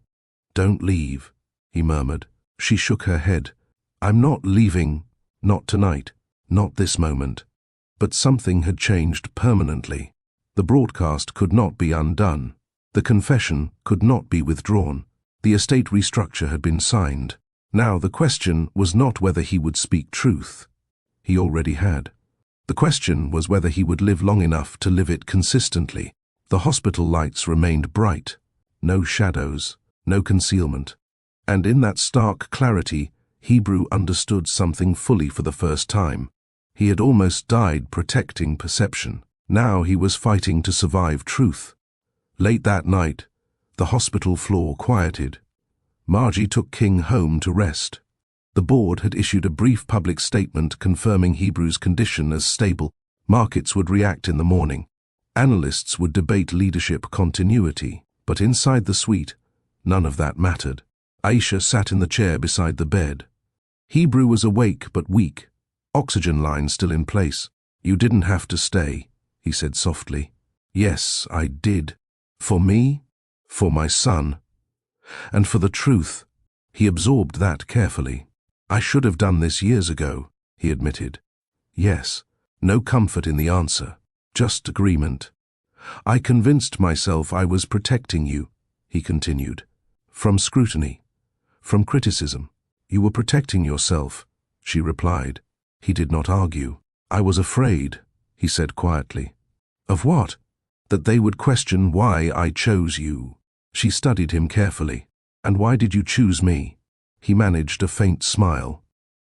"Don't leave," he murmured. She shook her head. "I'm not leaving. Not tonight. Not this moment." But something had changed permanently. The broadcast could not be undone. The confession could not be withdrawn. The estate restructure had been signed. Now the question was not whether he would speak truth. He already had. The question was whether he would live long enough to live it consistently. The hospital lights remained bright. No shadows, no concealment. And in that stark clarity, Hebrew understood something fully for the first time. He had almost died protecting perception. Now he was fighting to survive truth. Late that night, the hospital floor quieted. Margie took King home to rest. The board had issued a brief public statement confirming Hebrew's condition as stable. Markets would react in the morning. Analysts would debate leadership continuity. But inside the suite, none of that mattered. Aisha sat in the chair beside the bed. Hebrew was awake but weak, oxygen lines still in place. "You didn't have to stay," he said softly. "Yes, I did. For me, for my son, and for the truth." He absorbed that carefully. "I should have done this years ago," he admitted. Yes, no comfort in the answer, just agreement. "I convinced myself I was protecting you," he continued. "From scrutiny, from criticism. You were protecting yourself," she replied. He did not argue. "I was afraid," he said quietly. "Of what?" "That they would question why I chose you." She studied him carefully. "And why did you choose me?" He managed a faint smile.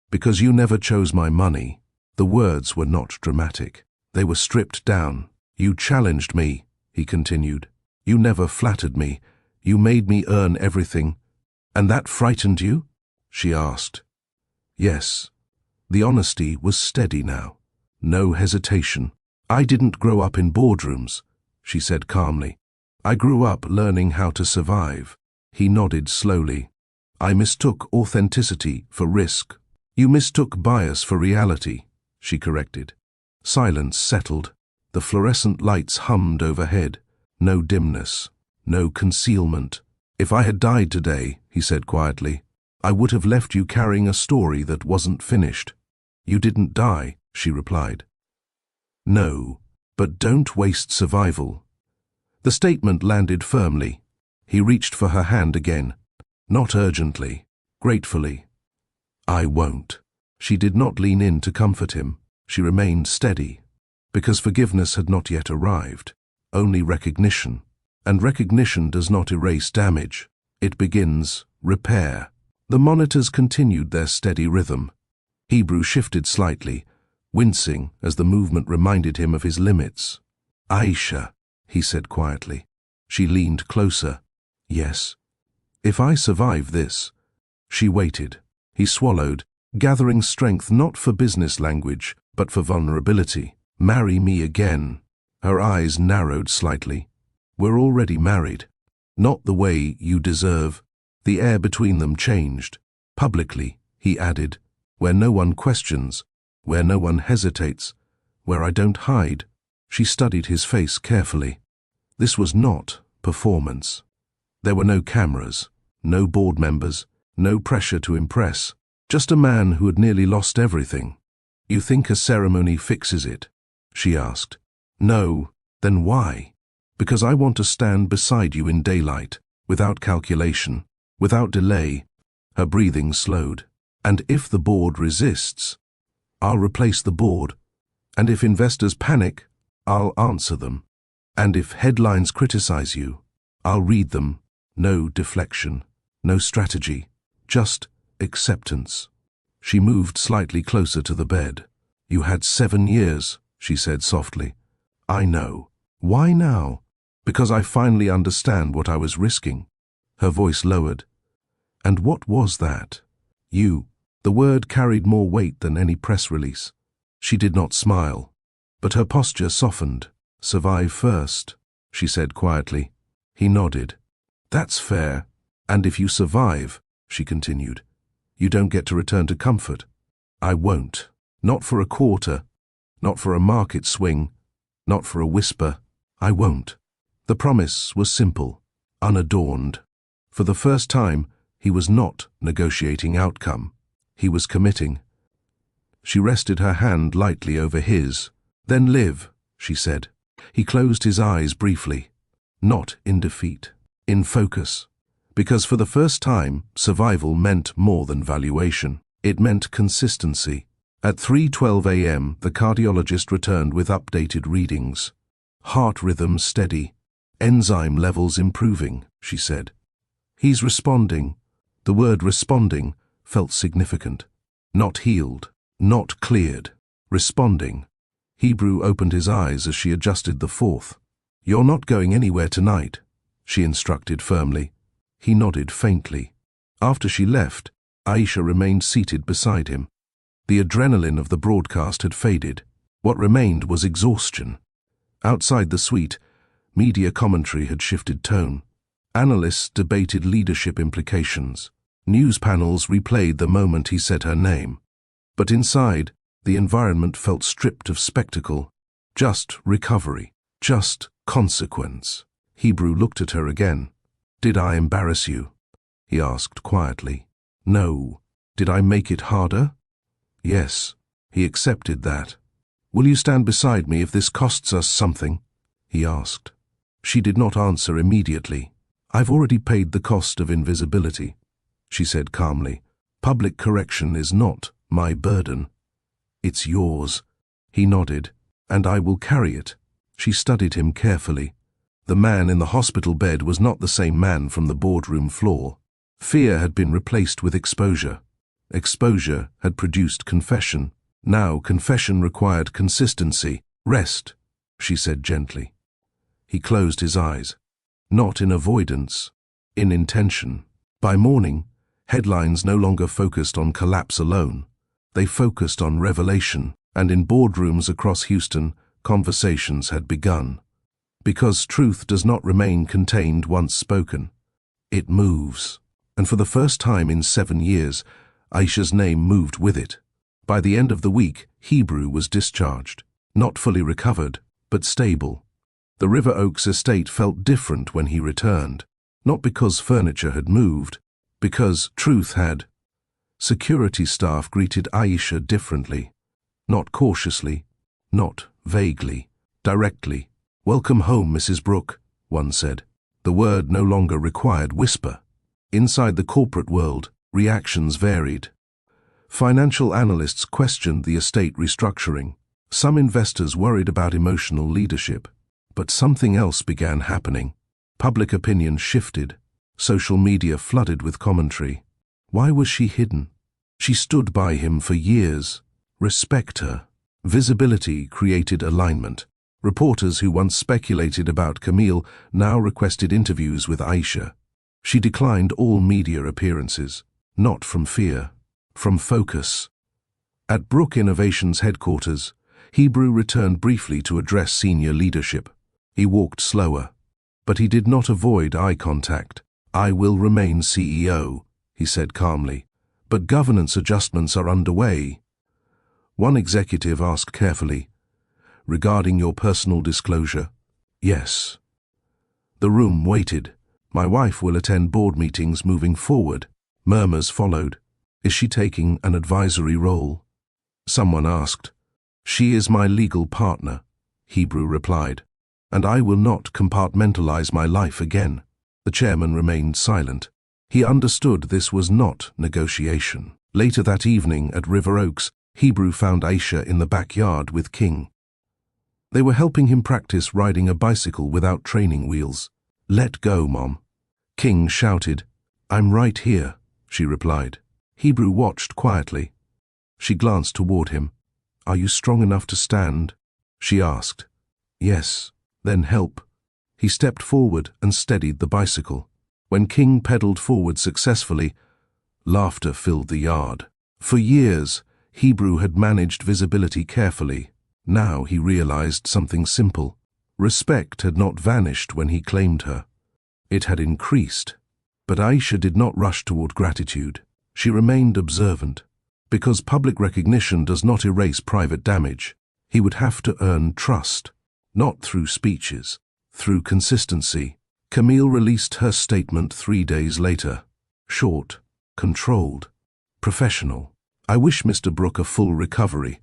"Because you never chose my money." The words were not dramatic. They were stripped down. "You challenged me," he continued. "You never flattered me. You made me earn everything." "And that frightened you?" she asked. Yes. The honesty was steady now. No hesitation. "I didn't grow up in boardrooms," she said calmly. "I grew up learning how to survive." He nodded slowly. "I mistook authenticity for risk." "You mistook bias for reality," she corrected. Silence settled. The fluorescent lights hummed overhead. No dimness, no concealment. "If I had died today," he said quietly, "I would have left you carrying a story that wasn't finished." "You didn't die," she replied. "No, but don't waste survival." The statement landed firmly. He reached for her hand again, not urgently, gratefully. "I won't." She did not lean in to comfort him. She remained steady, because forgiveness had not yet arrived, only recognition. And recognition does not erase damage. It begins repair. The monitors continued their steady rhythm. Hebrew shifted slightly, wincing as the movement reminded him of his limits. "Aisha," he said quietly. She leaned closer. "Yes." "If I survive this." She waited. He swallowed, gathering strength not for business language, but for vulnerability. "Marry me again." Her eyes narrowed slightly. "We're already married." "Not the way you deserve." The air between them changed. "Publicly," he added, "where no one questions, where no one hesitates, where I don't hide." She studied his face carefully. This was not performance. There were no cameras, no board members, no pressure to impress, just a man who had nearly lost everything. "You think a ceremony fixes it?" she asked. "No. Then why?" "Because I want to stand beside you in daylight, without calculation, without delay." Her breathing slowed. "And if the board resists?" "I'll replace the board." And if investors panic, I'll answer them. And if headlines criticize you, I'll read them. No deflection, no strategy, just acceptance. She moved slightly closer to the bed. You had 7 years, she said softly. I know. Why now? Because I finally understand what I was risking. Her voice lowered. And what was that? You. The word carried more weight than any press release. She did not smile, but her posture softened. Survive first, she said quietly. He nodded. That's fair. And if you survive, she continued, you don't get to return to comfort. I won't. Not for a quarter. Not for a market swing. Not for a whisper. I won't. The promise was simple, unadorned. For the first time, he was not negotiating outcome. He was committing. She rested her hand lightly over his. Then live, she said. He closed his eyes briefly. Not in defeat, in focus. Because for the first time, survival meant more than valuation. It meant consistency. At 3:12 a.m., the cardiologist returned with updated readings. Heart rhythm steady. Enzyme levels improving, she said. He's responding. The word responding felt significant. Not healed, not cleared. Responding. Hebrew opened his eyes as she adjusted the fourth. You're not going anywhere tonight, she instructed firmly. He nodded faintly. After she left, Aisha remained seated beside him. The adrenaline of the broadcast had faded. What remained was exhaustion. Outside the suite, media commentary had shifted tone. Analysts debated leadership implications. News panels replayed the moment he said her name. But inside, the environment felt stripped of spectacle. Just recovery. Just consequence. Hebrew looked at her again. Did I embarrass you? He asked quietly. No. Did I make it harder? Yes. He accepted that. Will you stand beside me if this costs us something? He asked. She did not answer immediately. I've already paid the cost of invisibility, she said calmly. Public correction is not my burden. It's yours. He nodded. And I will carry it. She studied him carefully. The man in the hospital bed was not the same man from the boardroom floor. Fear had been replaced with exposure. Exposure had produced confession. Now confession required consistency. Rest, she said gently. He closed his eyes. Not in avoidance, in intention. By morning, headlines no longer focused on collapse alone. They focused on revelation, and in boardrooms across Houston, conversations had begun. Because truth does not remain contained once spoken. It moves. And for the first time in 7 years, Aisha's name moved with it. By the end of the week, Hebrew was discharged. Not fully recovered, but stable. The River Oaks estate felt different when he returned. Not because furniture had moved, because truth had. Security staff greeted Aisha differently. Not cautiously, not vaguely, directly. Welcome home, Mrs. Brooke, one said. The word no longer required whisper. Inside the corporate world, reactions varied. Financial analysts questioned the estate restructuring. Some investors worried about emotional leadership. But something else began happening. Public opinion shifted. Social media flooded with commentary. Why was she hidden? She stood by him for years. Respect her. Visibility created alignment. Reporters who once speculated about Camille now requested interviews with Aisha. She declined all media appearances, not from fear, from focus. At Brooke Innovations headquarters, Hebrew returned briefly to address senior leadership. He walked slower, but he did not avoid eye contact. I will remain CEO, he said calmly, but governance adjustments are underway. One executive asked carefully, regarding your personal disclosure? Yes. The room waited. My wife will attend board meetings moving forward. Murmurs followed. Is she taking an advisory role? Someone asked. She is my legal partner, Hebrew replied, and I will not compartmentalize my life again. The chairman remained silent. He understood this was not negotiation. Later that evening at River Oaks, Hebrew found Aisha in the backyard with King. They were helping him practice riding a bicycle without training wheels. "Let go, Mom." King shouted. "I'm right here," she replied. Hebrew watched quietly. She glanced toward him. "Are you strong enough to stand?" she asked. "Yes." "Then help." He stepped forward and steadied the bicycle. When King pedaled forward successfully, laughter filled the yard. For years, Hebrew had managed visibility carefully. Now he realized something simple. Respect had not vanished when he claimed her. It had increased. But Aisha did not rush toward gratitude. She remained observant. Because public recognition does not erase private damage, he would have to earn trust, not through speeches, through consistency. Camille released her statement 3 days later. Short, controlled, professional. "I wish Mr. Brooke a full recovery.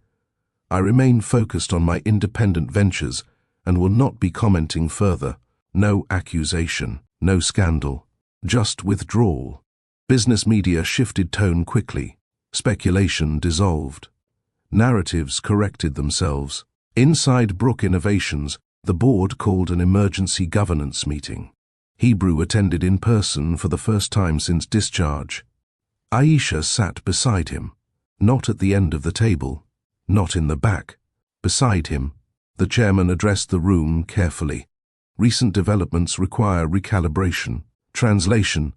I remain focused on my independent ventures and will not be commenting further. No accusation, no scandal, just withdrawal." Business media shifted tone quickly. Speculation dissolved. Narratives corrected themselves. Inside Brooke Innovations, the board called an emergency governance meeting. Hebrew attended in person for the first time since discharge. Aisha sat beside him, not at the end of the table, not in the back. Beside him, the chairman addressed the room carefully. "Recent developments require recalibration." Translation: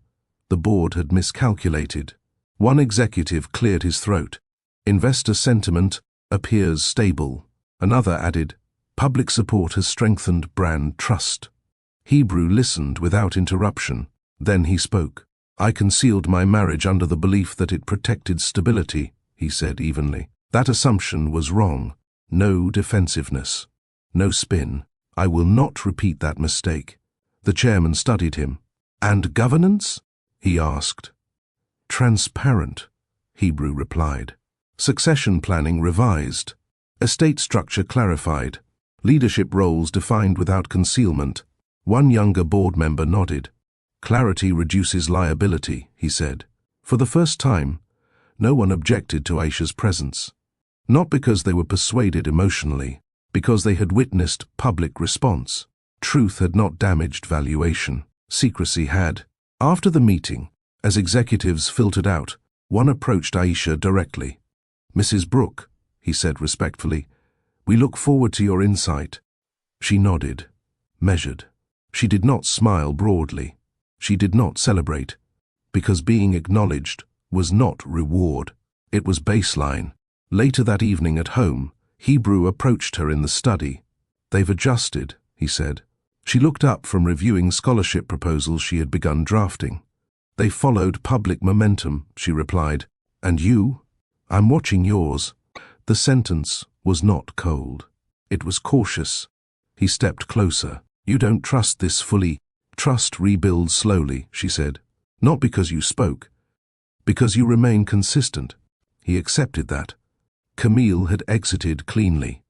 the board had miscalculated. One executive cleared his throat. "Investor sentiment appears stable." Another added, "Public support has strengthened brand trust." Hebrew listened without interruption. Then he spoke. "I concealed my marriage under the belief that it protected stability," he said evenly. "That assumption was wrong. No defensiveness. No spin. I will not repeat that mistake." The chairman studied him. "And governance?" he asked. "Transparent," Hebrew replied. Succession planning revised. Estate structure clarified. Leadership roles defined without concealment. One younger board member nodded. "Clarity reduces liability," he said. For the first time, no one objected to Aisha's presence. Not because they were persuaded emotionally, because they had witnessed public response. Truth had not damaged valuation. Secrecy had. After the meeting, as executives filtered out, one approached Aisha directly. "Mrs. Brooke," he said respectfully, "we look forward to your insight." She nodded, measured. She did not smile broadly. She did not celebrate, because being acknowledged was not reward. It was baseline. Later that evening at home, Hebrew approached her in the study. "They've adjusted," he said. She looked up from reviewing scholarship proposals she had begun drafting. "They followed public momentum," she replied. "And you? I'm watching yours." The sentence was not cold. It was cautious. He stepped closer. "You don't trust this fully." "Trust rebuilds slowly," she said. "Not because you spoke, because you remain consistent." He accepted that. Camille had exited cleanly.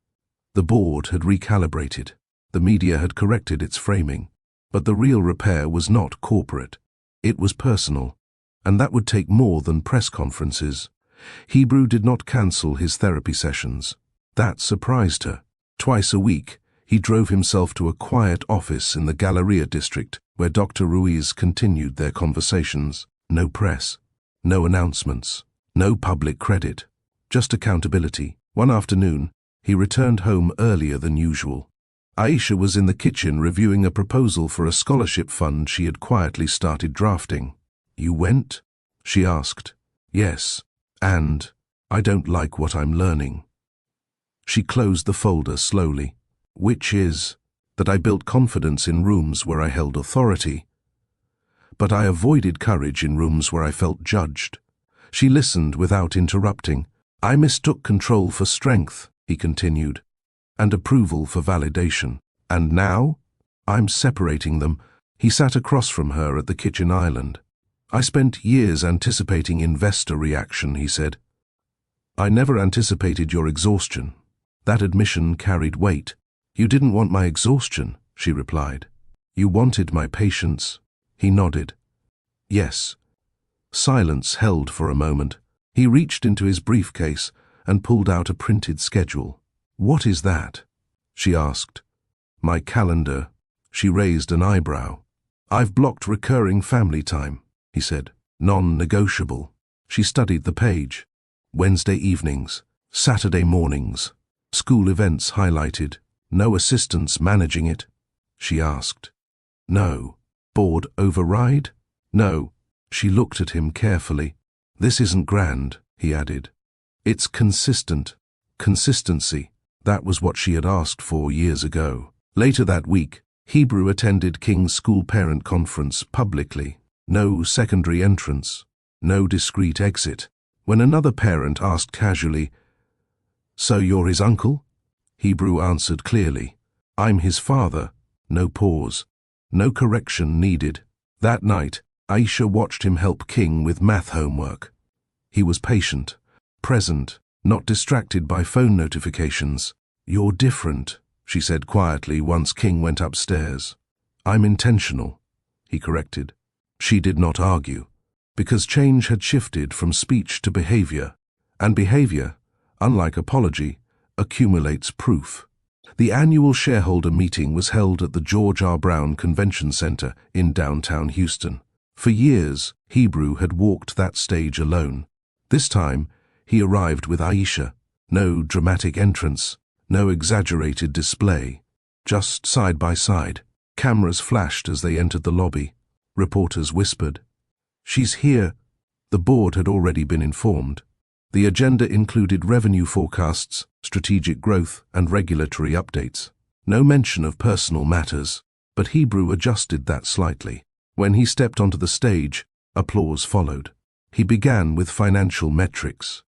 The board had recalibrated. The media had corrected its framing. But the real repair was not corporate. It was personal. And that would take more than press conferences. Hebrew did not cancel his therapy sessions. That surprised her. Twice a week, he drove himself to a quiet office in the Galleria district where Dr. Ruiz continued their conversations. No press, no announcements, no public credit, just accountability. One afternoon, he returned home earlier than usual. Aisha was in the kitchen reviewing a proposal for a scholarship fund she had quietly started drafting. "You went?" she asked. "Yes, and I don't like what I'm learning." She closed the folder slowly. "Which is that I built confidence in rooms where I held authority, but I avoided courage in rooms where I felt judged." She listened without interrupting. "I mistook control for strength," he continued, "and approval for validation. And now, I'm separating them." He sat across from her at the kitchen island. "I spent years anticipating investor reaction," he said. "I never anticipated your exhaustion." That admission carried weight. "You didn't want my exhaustion," she replied. "You wanted my patience." He nodded. "Yes." Silence held for a moment. He reached into his briefcase, and pulled out a printed schedule. "What is that?" she asked. "My calendar." She raised an eyebrow. "I've blocked recurring family time," he said. "Non-negotiable." She studied the page. Wednesday evenings, Saturday mornings, school events highlighted. "No assistants managing it?" she asked. "No." "Board override?" "No." She looked at him carefully. "This isn't grand," he added. "It's consistent." Consistency. That was what she had asked for years ago. Later that week, Hebrew attended King's school parent conference publicly. No secondary entrance. No discreet exit. When another parent asked casually, "So you're his uncle?" Hebrew answered clearly, "I'm his father." No pause. No correction needed. That night, Aisha watched him help King with math homework. He was patient, present, not distracted by phone notifications. "You're different," she said quietly once King went upstairs. "I'm intentional," he corrected. She did not argue, because change had shifted from speech to behavior, and behavior, unlike apology, accumulates proof. The annual shareholder meeting was held at the George R. Brown Convention Center in downtown Houston. For years, Hebrew had walked that stage alone. This time, he arrived with Aisha. No dramatic entrance, no exaggerated display, just side by side. Cameras flashed as they entered the lobby. Reporters whispered, "She's here." The board had already been informed. The agenda included revenue forecasts, strategic growth, and regulatory updates. No mention of personal matters, but Hebrew adjusted that slightly. When he stepped onto the stage, applause followed. He began with financial metrics.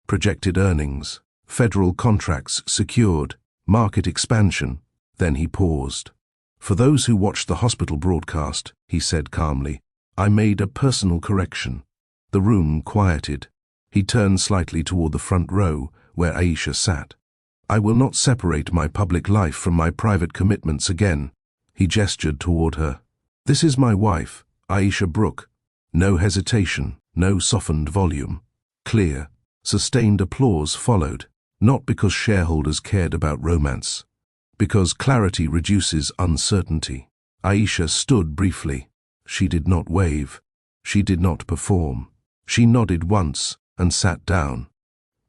Projected earnings, federal contracts secured, market expansion. Then he paused. "For those who watched the hospital broadcast," he said calmly, "I made a personal correction." The room quieted. He turned slightly toward the front row, where Aisha sat. "I will not separate my public life from my private commitments again." He gestured toward her. "This is my wife, Aisha Brooke." No hesitation, no softened volume. Clear, sustained applause followed, not because shareholders cared about romance, because clarity reduces uncertainty. Aisha stood briefly. She did not wave. She did not perform. She nodded once and sat down.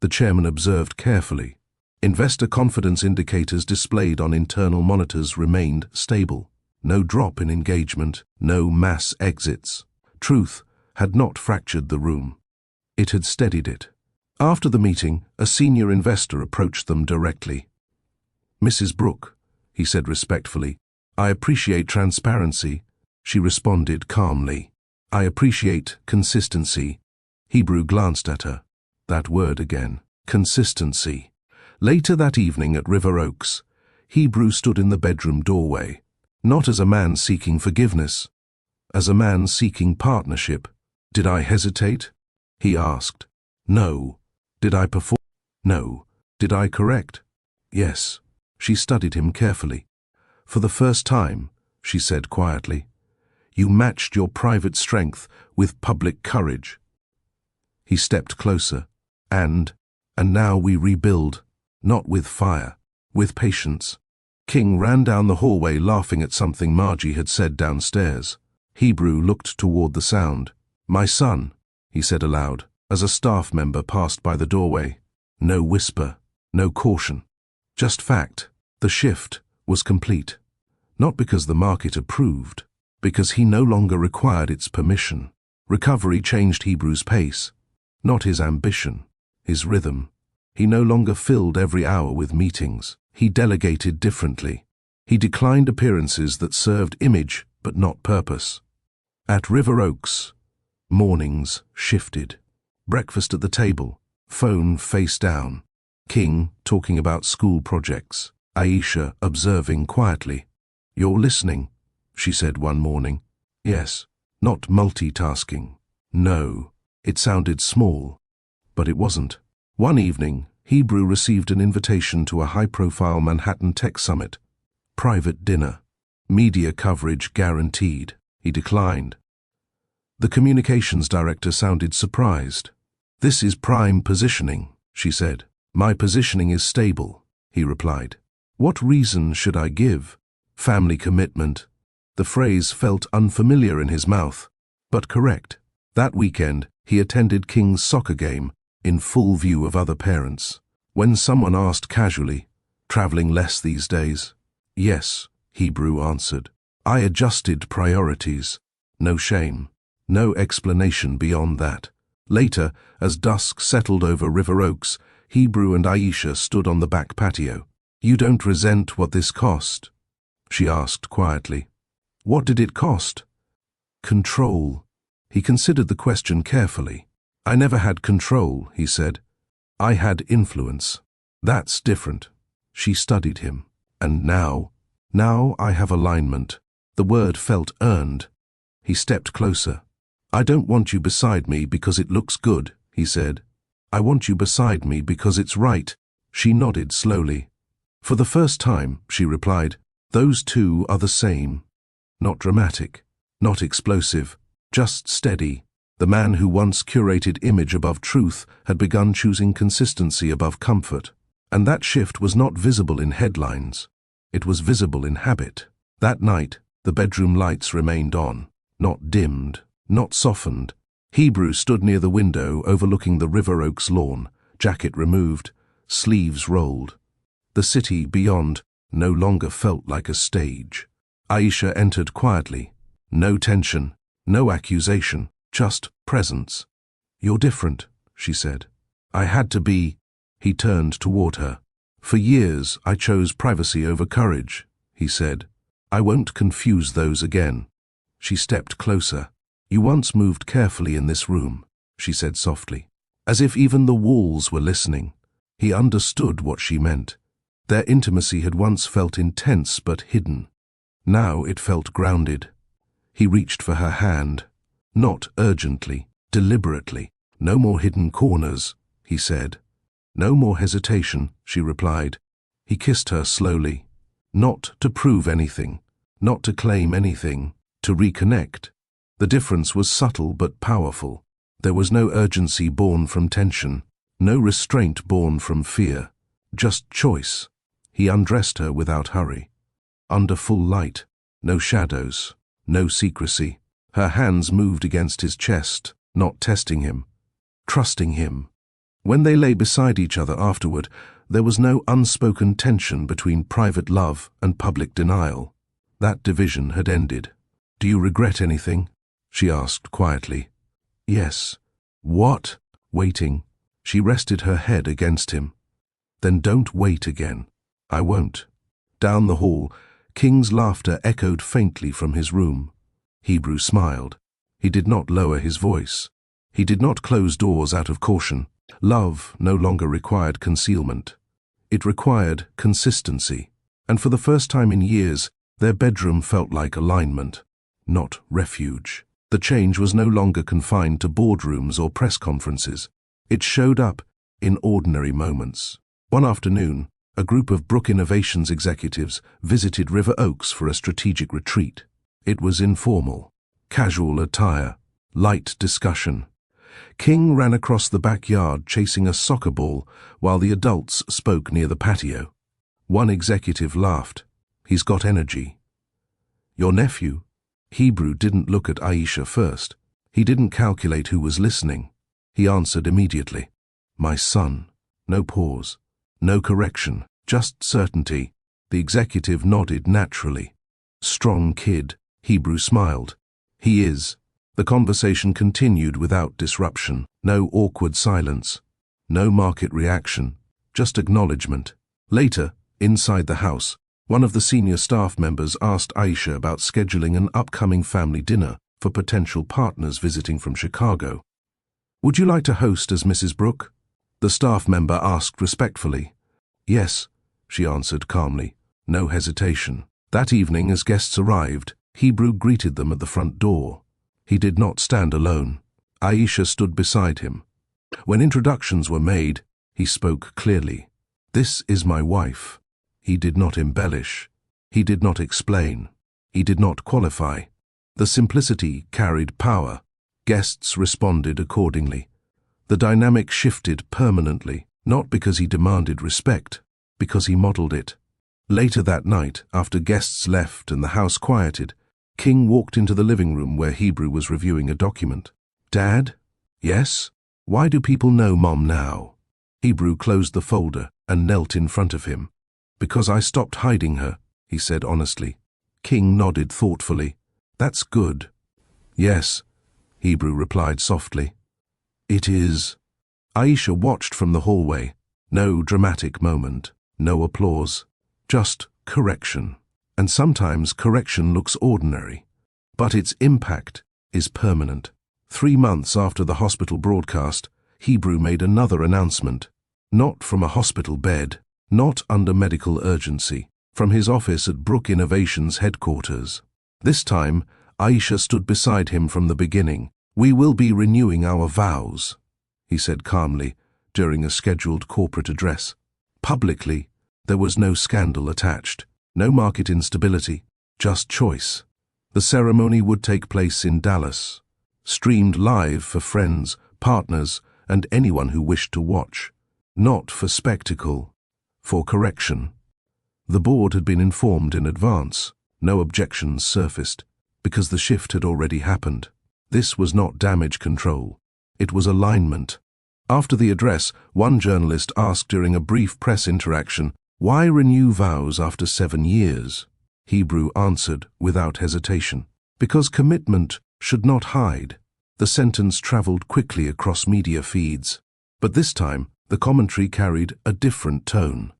The chairman observed carefully. Investor confidence indicators displayed on internal monitors remained stable. No drop in engagement, no mass exits. Truth had not fractured the room. It had steadied it. After the meeting, a senior investor approached them directly. "Mrs. Brooke," he said respectfully, "I appreciate transparency." She responded calmly. "I appreciate consistency." Hebrew glanced at her. That word again. Consistency. Later that evening at River Oaks, Hebrew stood in the bedroom doorway, not as a man seeking forgiveness, as a man seeking partnership. "Did I hesitate?" he asked. "No." "Did I perform?" "No." "Did I correct?" "Yes." She studied him carefully. "For the first time," she said quietly, "you matched your private strength with public courage." He stepped closer. And now we rebuild, not with fire, with patience." King ran down the hallway laughing at something Margie had said downstairs. Hebrew looked toward the sound. "My son," he said aloud, as a staff member passed by the doorway. No whisper, no caution, just fact. The shift was complete. Not because the market approved, because he no longer required its permission. Recovery changed Hebrew's pace, not his ambition, his rhythm. He no longer filled every hour with meetings. He delegated differently. He declined appearances that served image but not purpose. At River Oaks, mornings shifted. Breakfast at the table, phone face down. King talking about school projects. Aisha observing quietly. "You're listening," she said one morning. "Yes." Not multitasking. No. It sounded small, but it wasn't. One evening, Hebrew received an invitation to a high-profile Manhattan tech summit. Private dinner. Media coverage guaranteed. He declined. The communications director sounded surprised. "This is prime positioning," she said. My positioning is stable, he replied. What reason should I give? Family commitment. The phrase felt unfamiliar in his mouth, but correct. That weekend, he attended King's soccer game, in full view of other parents. When someone asked casually, "Traveling less these days?" "Yes," Hebrew answered. I adjusted priorities. No shame. No explanation beyond that. Later, as dusk settled over River Oaks, Hebrew and Aisha stood on the back patio. "You don't resent what this cost?" she asked quietly. "What did it cost?" "Control." He considered the question carefully. "I never had control," he said. "I had influence. That's different." She studied him. "And now I have alignment." The word felt earned. He stepped closer. "I don't want you beside me because it looks good," he said. "I want you beside me because it's right." She nodded slowly. "For the first time," she replied, "those two are the same. Not dramatic, not explosive, just steady." The man who once curated image above truth had begun choosing consistency above comfort. And that shift was not visible in headlines. It was visible in habit. That night, the bedroom lights remained on, not dimmed, not softened. Hebrew stood near the window overlooking the River Oaks lawn, jacket removed, sleeves rolled. The city beyond no longer felt like a stage. Aisha entered quietly. No tension, no accusation, just presence. "You're different," she said. "I had to be." He turned toward her. "For years, I chose privacy over courage," he said. "I won't confuse those again." She stepped closer. "You once moved carefully in this room," she said softly, as if even the walls were listening. He understood what she meant. Their intimacy had once felt intense but hidden. Now it felt grounded. He reached for her hand. Not urgently, deliberately. "No more hidden corners," he said. "No more hesitation," she replied. He kissed her slowly. Not to prove anything, not to claim anything, to reconnect. The difference was subtle but powerful. There was no urgency born from tension, no restraint born from fear, just choice. He undressed her without hurry. Under full light, no shadows, no secrecy. Her hands moved against his chest, not testing him, trusting him. When they lay beside each other afterward, there was no unspoken tension between private love and public denial. That division had ended. "Do you regret anything?" she asked quietly. "Yes." "What?" Waiting. She rested her head against him. "Then don't wait again." "I won't." Down the hall, King's laughter echoed faintly from his room. Hebrew smiled. He did not lower his voice. He did not close doors out of caution. Love no longer required concealment. It required consistency. And for the first time in years, their bedroom felt like alignment, not refuge. The change was no longer confined to boardrooms or press conferences. It showed up in ordinary moments. One afternoon, a group of Brook Innovations executives visited River Oaks for a strategic retreat. It was informal, casual attire, light discussion. King ran across the backyard chasing a soccer ball while the adults spoke near the patio. One executive laughed. "He's got energy." "Your nephew?" Hebrew didn't look at Aisha first. He didn't calculate who was listening. He answered immediately. "My son." No pause, no correction, just certainty. The executive nodded naturally. "Strong kid," Hebrew smiled. "He is." The conversation continued without disruption. No awkward silence. No market reaction. Just acknowledgement. Later, inside the house, one of the senior staff members asked Aisha about scheduling an upcoming family dinner for potential partners visiting from Chicago. "Would you like to host as Mrs. Brooke?" The staff member asked respectfully. "Yes," she answered calmly. No hesitation. That evening, as guests arrived, Hebrew greeted them at the front door. He did not stand alone. Aisha stood beside him. When introductions were made, he spoke clearly. "This is my wife." He did not embellish. He did not explain. He did not qualify. The simplicity carried power. Guests responded accordingly. The dynamic shifted permanently. Not because he demanded respect, because he modeled it. Later that night, after guests left and the house quieted, King walked into the living room where Hebrew was reviewing a document. "Dad?" "Yes? Why do people know Mom now?" Hebrew closed the folder and knelt in front of him. "Because I stopped hiding her," he said honestly. King nodded thoughtfully. "That's good." "Yes," Hebrew replied softly. "It is." Aisha watched from the hallway. No dramatic moment, no applause, just correction. And sometimes correction looks ordinary, but its impact is permanent. 3 months after the hospital broadcast, Hebrew made another announcement. Not from a hospital bed, not under medical urgency, from his office at Brook Innovations headquarters. This time, Aisha stood beside him from the beginning. "We will be renewing our vows," he said calmly during a scheduled corporate address. Publicly, there was no scandal attached, no market instability, just choice. The ceremony would take place in Dallas, streamed live for friends, partners, and anyone who wished to watch. Not for spectacle, for correction. The board had been informed in advance. No objections surfaced, because the shift had already happened. This was not damage control. It was alignment. After the address, one journalist asked during a brief press interaction, "Why renew vows after 7 years?" Hebrew answered without hesitation, "Because commitment should not hide." The sentence traveled quickly across media feeds. But this time, the commentary carried a different tone.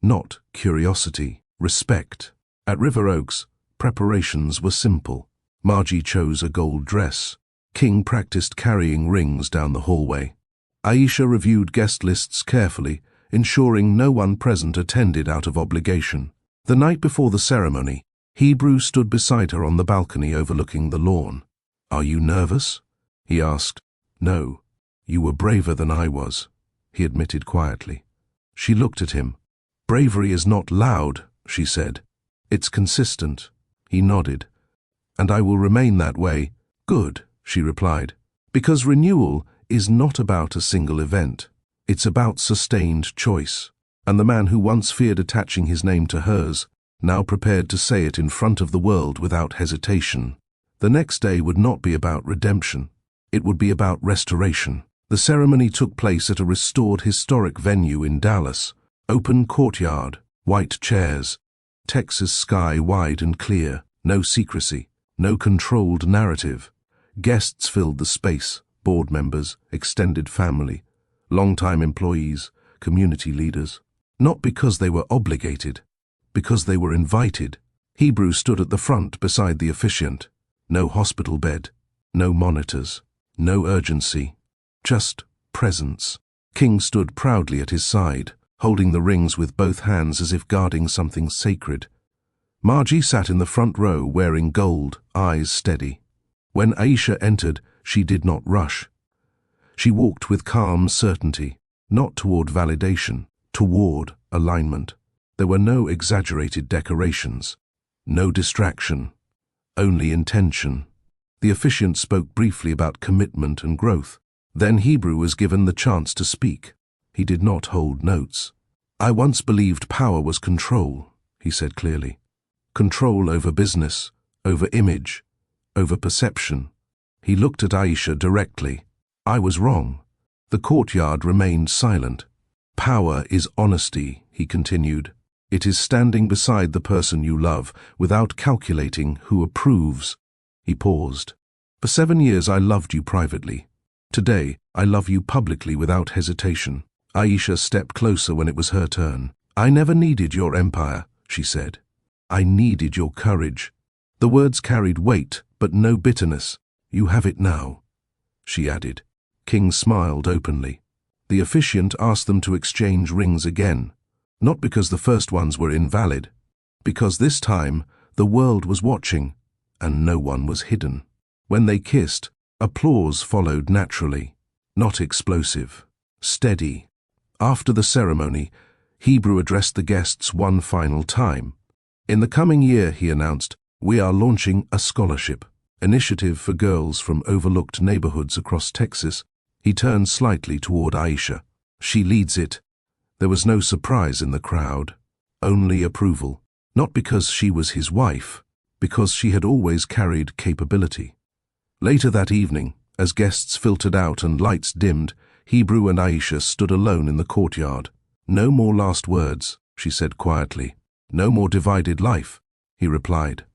Not curiosity, respect. At River Oaks, preparations were simple. Margie chose a gold dress. King practiced carrying rings down the hallway. Aisha reviewed guest lists carefully, ensuring no one present attended out of obligation. The night before the ceremony, Hebrew stood beside her on the balcony overlooking the lawn. "Are you nervous?" he asked. "No. You were braver than I was," he admitted quietly. She looked at him. "Bravery is not loud," she said. "It's consistent." He nodded. "And I will remain that way." "Good," she replied. "Because renewal is not about a single event. It's about sustained choice." And the man who once feared attaching his name to hers, now prepared to say it in front of the world without hesitation. The next day would not be about redemption. It would be about restoration. The ceremony took place at a restored historic venue in Dallas. Open courtyard, white chairs, Texas sky wide and clear, no secrecy, no controlled narrative. Guests filled the space, board members, extended family, longtime employees, community leaders. Not because they were obligated, because they were invited. Hebrew stood at the front beside the officiant. No hospital bed, no monitors, no urgency, just presence. King stood proudly at his side, holding the rings with both hands as if guarding something sacred. Margie sat in the front row wearing gold, eyes steady. When Aisha entered, she did not rush. She walked with calm certainty, not toward validation, toward alignment. There were no exaggerated decorations, no distraction, only intention. The officiant spoke briefly about commitment and growth. Then Hebrew was given the chance to speak. He did not hold notes. "I once believed power was control," he said clearly. Control over business, over image, over perception. He looked at Aisha directly. "I was wrong." The courtyard remained silent. "Power is honesty," he continued. "It is standing beside the person you love without calculating who approves." He paused. "For 7 years I loved you privately. Today I love you publicly without hesitation." Aisha stepped closer when it was her turn. "I never needed your empire," she said. "I needed your courage." The words carried weight, but no bitterness. "You have it now," she added. King smiled openly. The officiant asked them to exchange rings again, not because the first ones were invalid, because this time the world was watching, and no one was hidden. When they kissed, applause followed naturally, not explosive, steady. After the ceremony, Hebrew addressed the guests one final time. "In the coming year," he announced, "we are launching a scholarship initiative for girls from overlooked neighborhoods across Texas." He turned slightly toward Aisha. "She leads it, There was no surprise in the crowd, only approval. Not because she was his wife, because she had always carried capability. Later that evening, as guests filtered out and lights dimmed, Hebrew and Aisha stood alone in the courtyard. "No more last words," she said quietly. "No more divided life," he replied.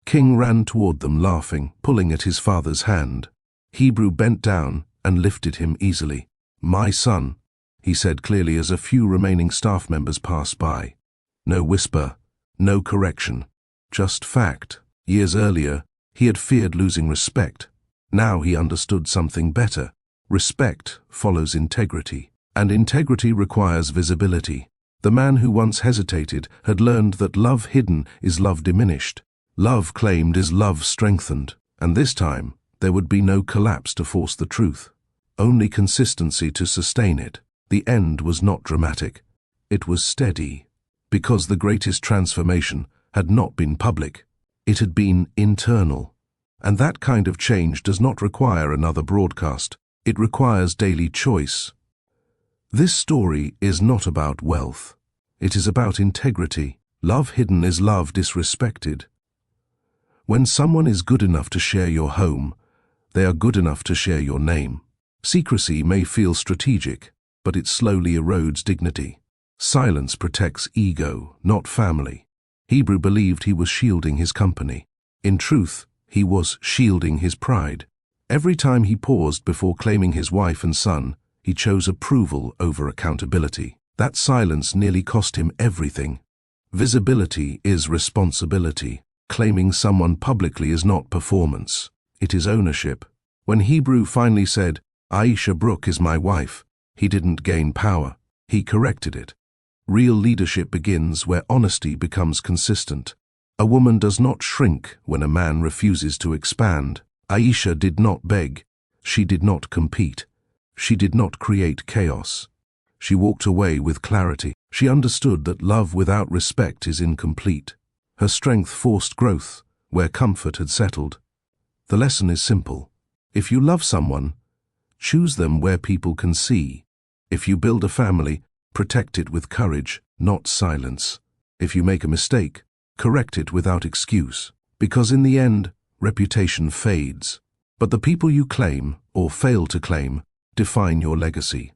King ran toward them laughing, pulling at his father's hand. Hebrew bent down and lifted him easily. "My son," he said clearly as a few remaining staff members passed by. No whisper, no correction, just fact. Years earlier, he had feared losing respect. Now he understood something better. Respect follows integrity, and integrity requires visibility. The man who once hesitated had learned that love hidden is love diminished. Love claimed is love strengthened, and this time there would be no collapse to force the truth, only consistency to sustain it. The end was not dramatic. It was steady, because the greatest transformation had not been public. It had been internal. And that kind of change does not require another broadcast. It requires daily choice. This story is not about wealth. It is about integrity. Love hidden is love disrespected. When someone is good enough to share your home, they are good enough to share your name. Secrecy may feel strategic, but it slowly erodes dignity. Silence protects ego, not family. Hebrew believed he was shielding his company. In truth, he was shielding his pride. Every time he paused before claiming his wife and son, he chose approval over accountability. That silence nearly cost him everything. Visibility is responsibility. Claiming someone publicly is not performance. It is ownership. When Hebrew finally said, "Aisha Brooke is my wife," he didn't gain power. He corrected it. Real leadership begins where honesty becomes consistent. A woman does not shrink when a man refuses to expand. Aisha did not beg. She did not compete. She did not create chaos. She walked away with clarity. She understood that love without respect is incomplete. Her strength forced growth where comfort had settled. The lesson is simple. If you love someone, choose them where people can see. If you build a family, protect it with courage, not silence. If you make a mistake, correct it without excuse. Because in the end, reputation fades. But the people you claim, or fail to claim, define your legacy.